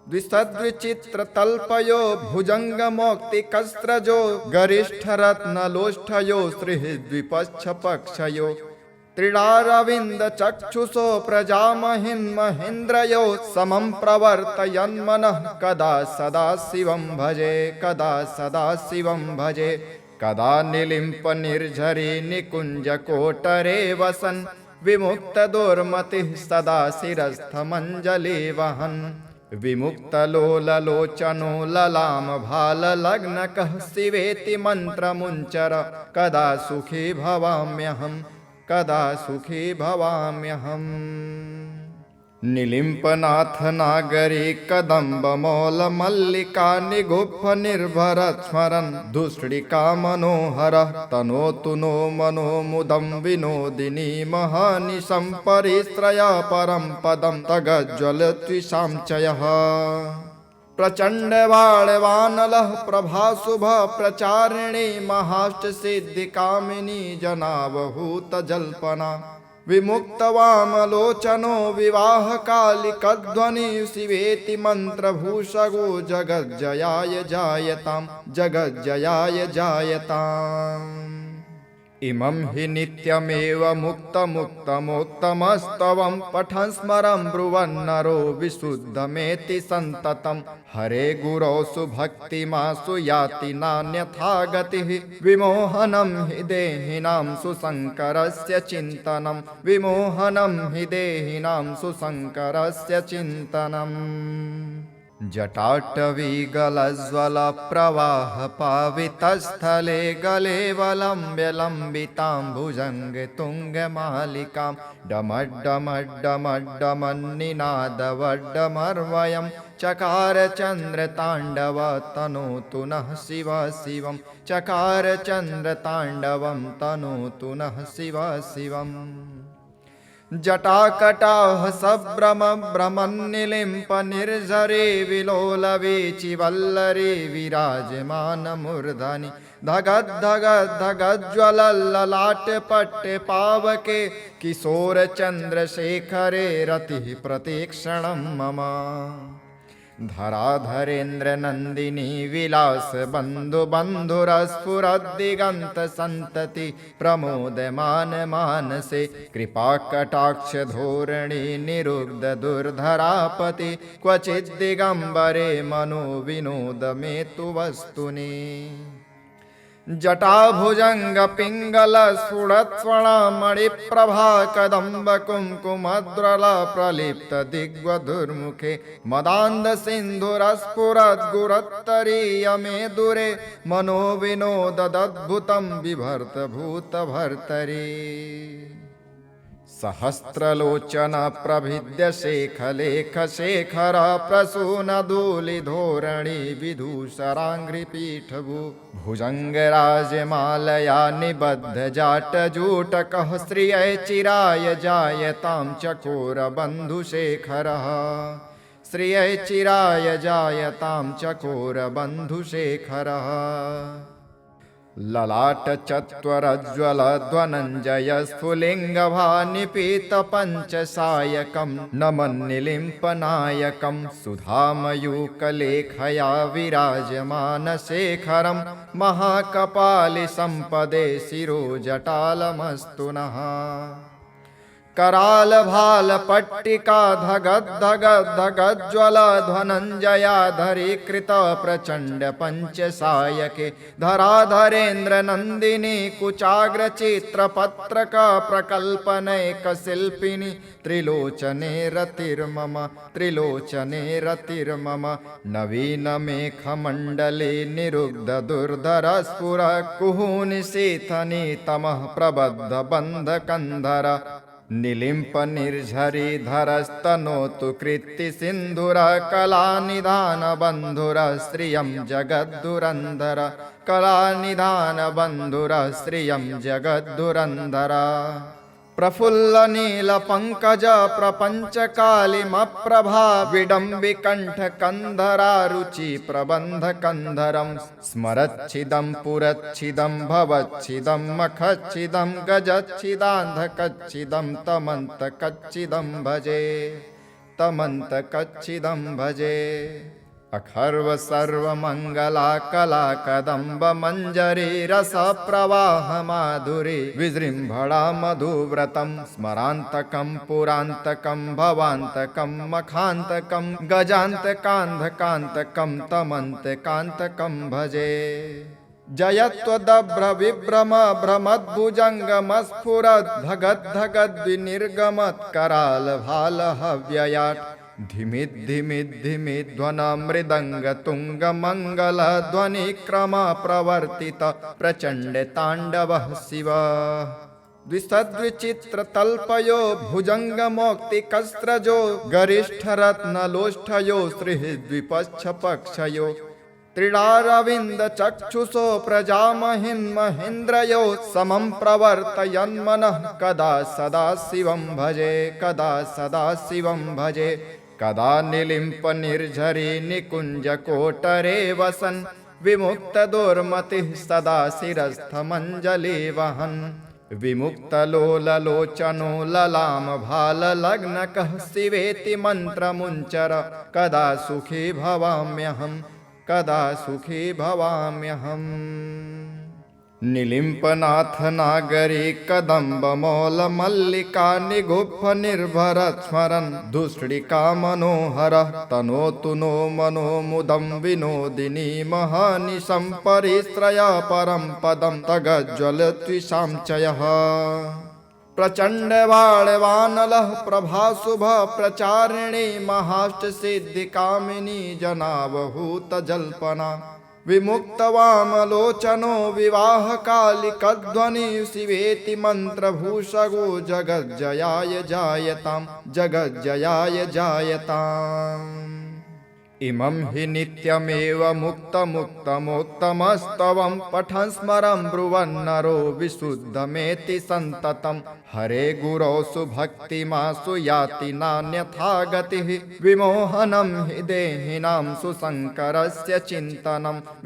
द्विसद्विचित्रतल्पयो भुजङ्गमौक्तिकस्रजो गरिष्ठरत्नलोष्ठयो स्त्रिद्विपक्षपक्षयो त्रिडारविन्दचक्षुषो प्रजामहिन्महेन्द्रयो समं प्रवर्तयन्मनः कदा सदा शिवं भजे कदा सदा शिवं भजे। कदा निलिम्पनिर्झरी निकुञ्जकोटरे वसन् विमुक्तदुर्मतिः सदा शिरस्थमञ्जलि वहन् विमुक्तलोललोचनो ललामभाललग्नकः शिवेति मन्त्रमुञ्चर कदा सुखी भवाम्यहम् कदा सुखी भवाम्यहम्। निलिम्पनाथ नागरी कदम्बमौल मल्लिका निगुम्फ निर्भरत् स्मरन् धूष्णिका मनोहरः तनोतु नो मनो मुदं विनोदिनी महानिशं परिश्रया परं पदं तगज्ज्वलत्विषां चयः। प्रचण्डवाळवानलः प्रभाशुभ प्रचारिणी महाष्टसिद्धिकामिनी जनावहूतजल्पना विमुक्तवामलोचनो विवाहकालिकध्वनि शिवेति मन्त्रभूषगो जगज्जयाय जायतां जगज्जयाय जायताम्। इमं हि नित्यमेव मुक्तमुक्तमोक्तमस्तवं पठन् स्मरन् ब्रुवन्नरो विशुद्धमेति सन्ततं हरे गुरौ सुभक्तिमासु याति नान्यथा गतिः विमोहनं हि देहिनां सुशङ्करस्य चिन्तनं विमोहनं हि देहिनां सुशङ्करस्य चिन्तनम्। जटाटवीगलज्ज्वल प्रवाह पावितस्थले गले वलम्ब्य लम्बितां भुजङ्गतुङ्गमालिकां डमड्डमड्डमड्डमन्निनादवड्डमर्वयं चकार चन्द्रताण्डव तनोतु नः शिव शिवं चकार चन्द्रताण्डवं तनोतु नः शिव शिवम्। जटाकटाह सभ्रम भ्रमन्निलिम्प निर्झरे विलोलवीचिवल्लरे विराजमानमूर्धनि धगद्धगद्धगज्ज्वलल्ललाटपट्टे पावके किशोरचन्द्रशेखरे रतिः प्रतीक्षणं मम। धराधरेन्द्र नन्दिनी विलास बन्धु बन्धुरस्फुरद्दिगन्त सन्तति प्रमोदमान मानसे कृपाकटाक्ष धोरणी निरुग्ध दुर्धरापति क्वचिद्दिगम्बरे मनो विनोद मे तु वस्तुनि। जटाभुजंग पिंगल स्फुरत्स्वर्णमणिप्रभा कदम्ब कुङ्कुमद्रल प्रलिप्त दिग्वधुर्मुखे मदान्ध सिन्धुरस्फुरद्गुरत्तरीयमे दुरे मनो विनोददद्भुतं बिभर्त भूतभर्तरी। सहस्रलोचन प्रभिद्य शेखलेख शेखर प्रसून धूलिधोरणी विधूषराङ्घ्रिपीठभू भुजङ्गराजमालया निबद्ध जाटजूटकः श्रियै चिराय जायतां चकोर बन्धुशेखरः श्रियै चिराय जायतां चकोर बन्धुशेखरः। ललाट चत्वरज्ज्वल ध्वनञ्जय स्फुलिङ्गभानिपीत पञ्चसायकं नमन्निलिम्पनायकं सुधामयूकलेखया विराजमान शेखरं महाकपालि सम्पदे शिरो जटालमस्तु नः। कराल भाल पट्टिका धगद धगद धगज्ज्वल धनञ्जयाधरी कृत प्रचण्ड पञ्चसायके धराधरेन्द्र नन्दिनी कुचाग्र चित्रपत्रक प्रकल्पनैक शिल्पिनी त्रिलोचने रतिर्मम नवीन मेघमण्डले निरुग्ध दुर्धर स्फुर कुहूनि शीथनि तमः प्रबद्ध बन्धकन्धर निलिम्प निर्झरी धरस्तनोतु कृत्ति सिन्धुर कलानिधान बन्धुर श्रियं जगद्दुरन्धर कलानिधान बन्धुर श्रियं जगद्दुरन्धर प्रफुल्ल नील पंकज प्रपंच कालिमप्रभा विडम्बिकण्ठ कंधरा रुचि प्रबंध कंधरं स्मरच्छिदं पुरच्छिदं भवच्छिदं मखच्छिदं गजच्छिदान्धकच्छिदं तमन्तकच्छिदं भजे अखर्व सर्वमंगला कला कदम्ब मंजरी रस प्रवाह माधुरी विजृंभणा मधुव्रतं स्मरान्तकं पुरान्तकं भवान्तकं मखान्तकं गजान्तकान्धकान्तकं तमन्तकान्तकं भजे जयत्वदभ्र विभ्रम भ्रमद्भुजङ्गमस्फुरद् धगद् धगद् विनिर्गमत् कराल भाल हव्ययाट् धिमिद् धिमिद् धिमिद् ध्वन मृदंग तुंग मंगल ध्वनि क्रम प्रवर्तित प्रचंड तांडवः शिव द्विसद्विचित्र तल्पयो भुजंग मौक्ति कस्त्रजो गरिष्ठ रत्न लोष्ठयो श्रीद्विपक्ष पक्षयो त्रिडारविंद चक्षुषो प्रजामहिन् महेन्द्रयो समं प्रवर्तयन्मनः कदा सदा शिवं भजे कदा निलिम्प निर्झरी निकुंज कोटरे वसन् विमुक्त दुर्मतिः सदा शिरस्थमञ्जलि वहन् विमुक्त लोललोचनो ललाम भाल लग्नकः शिवेति मन्त्रमुञ्चर कदा सुखी भवाम्यहम् निलिम्पनाथ नागरी कदम्ब मौल मल्लिका निगुप्फ निर्भर स्मरन् दुष्टिका मनोहर तनोतु नो मनो मुदं विनोदिनी महानिशं परिश्रय परं पदं तगज्ज्वलत्विषां चयः प्रचंड वाणवानलः प्रभाशुभ प्रचारिणी महाष्ट सिद्धि कामिनी जनावहूत जल्पना विमुक्त वामलोचनो विवाह कालिकध्वनि शिवेति मंत्रभूषगो जगज्जयाय जायताम् इमं हि नित्यमेव मुक्तमुक्तमोक्तमस्तवं पठन् स्मरन् ब्रुवन्नरो विशुद्धमेति सन्ततं हरे गुरौ सुभक्तिमासु याति नान्यथा गतिः विमोहनं हि देहिनां सुशङ्करस्य चिन्तनम्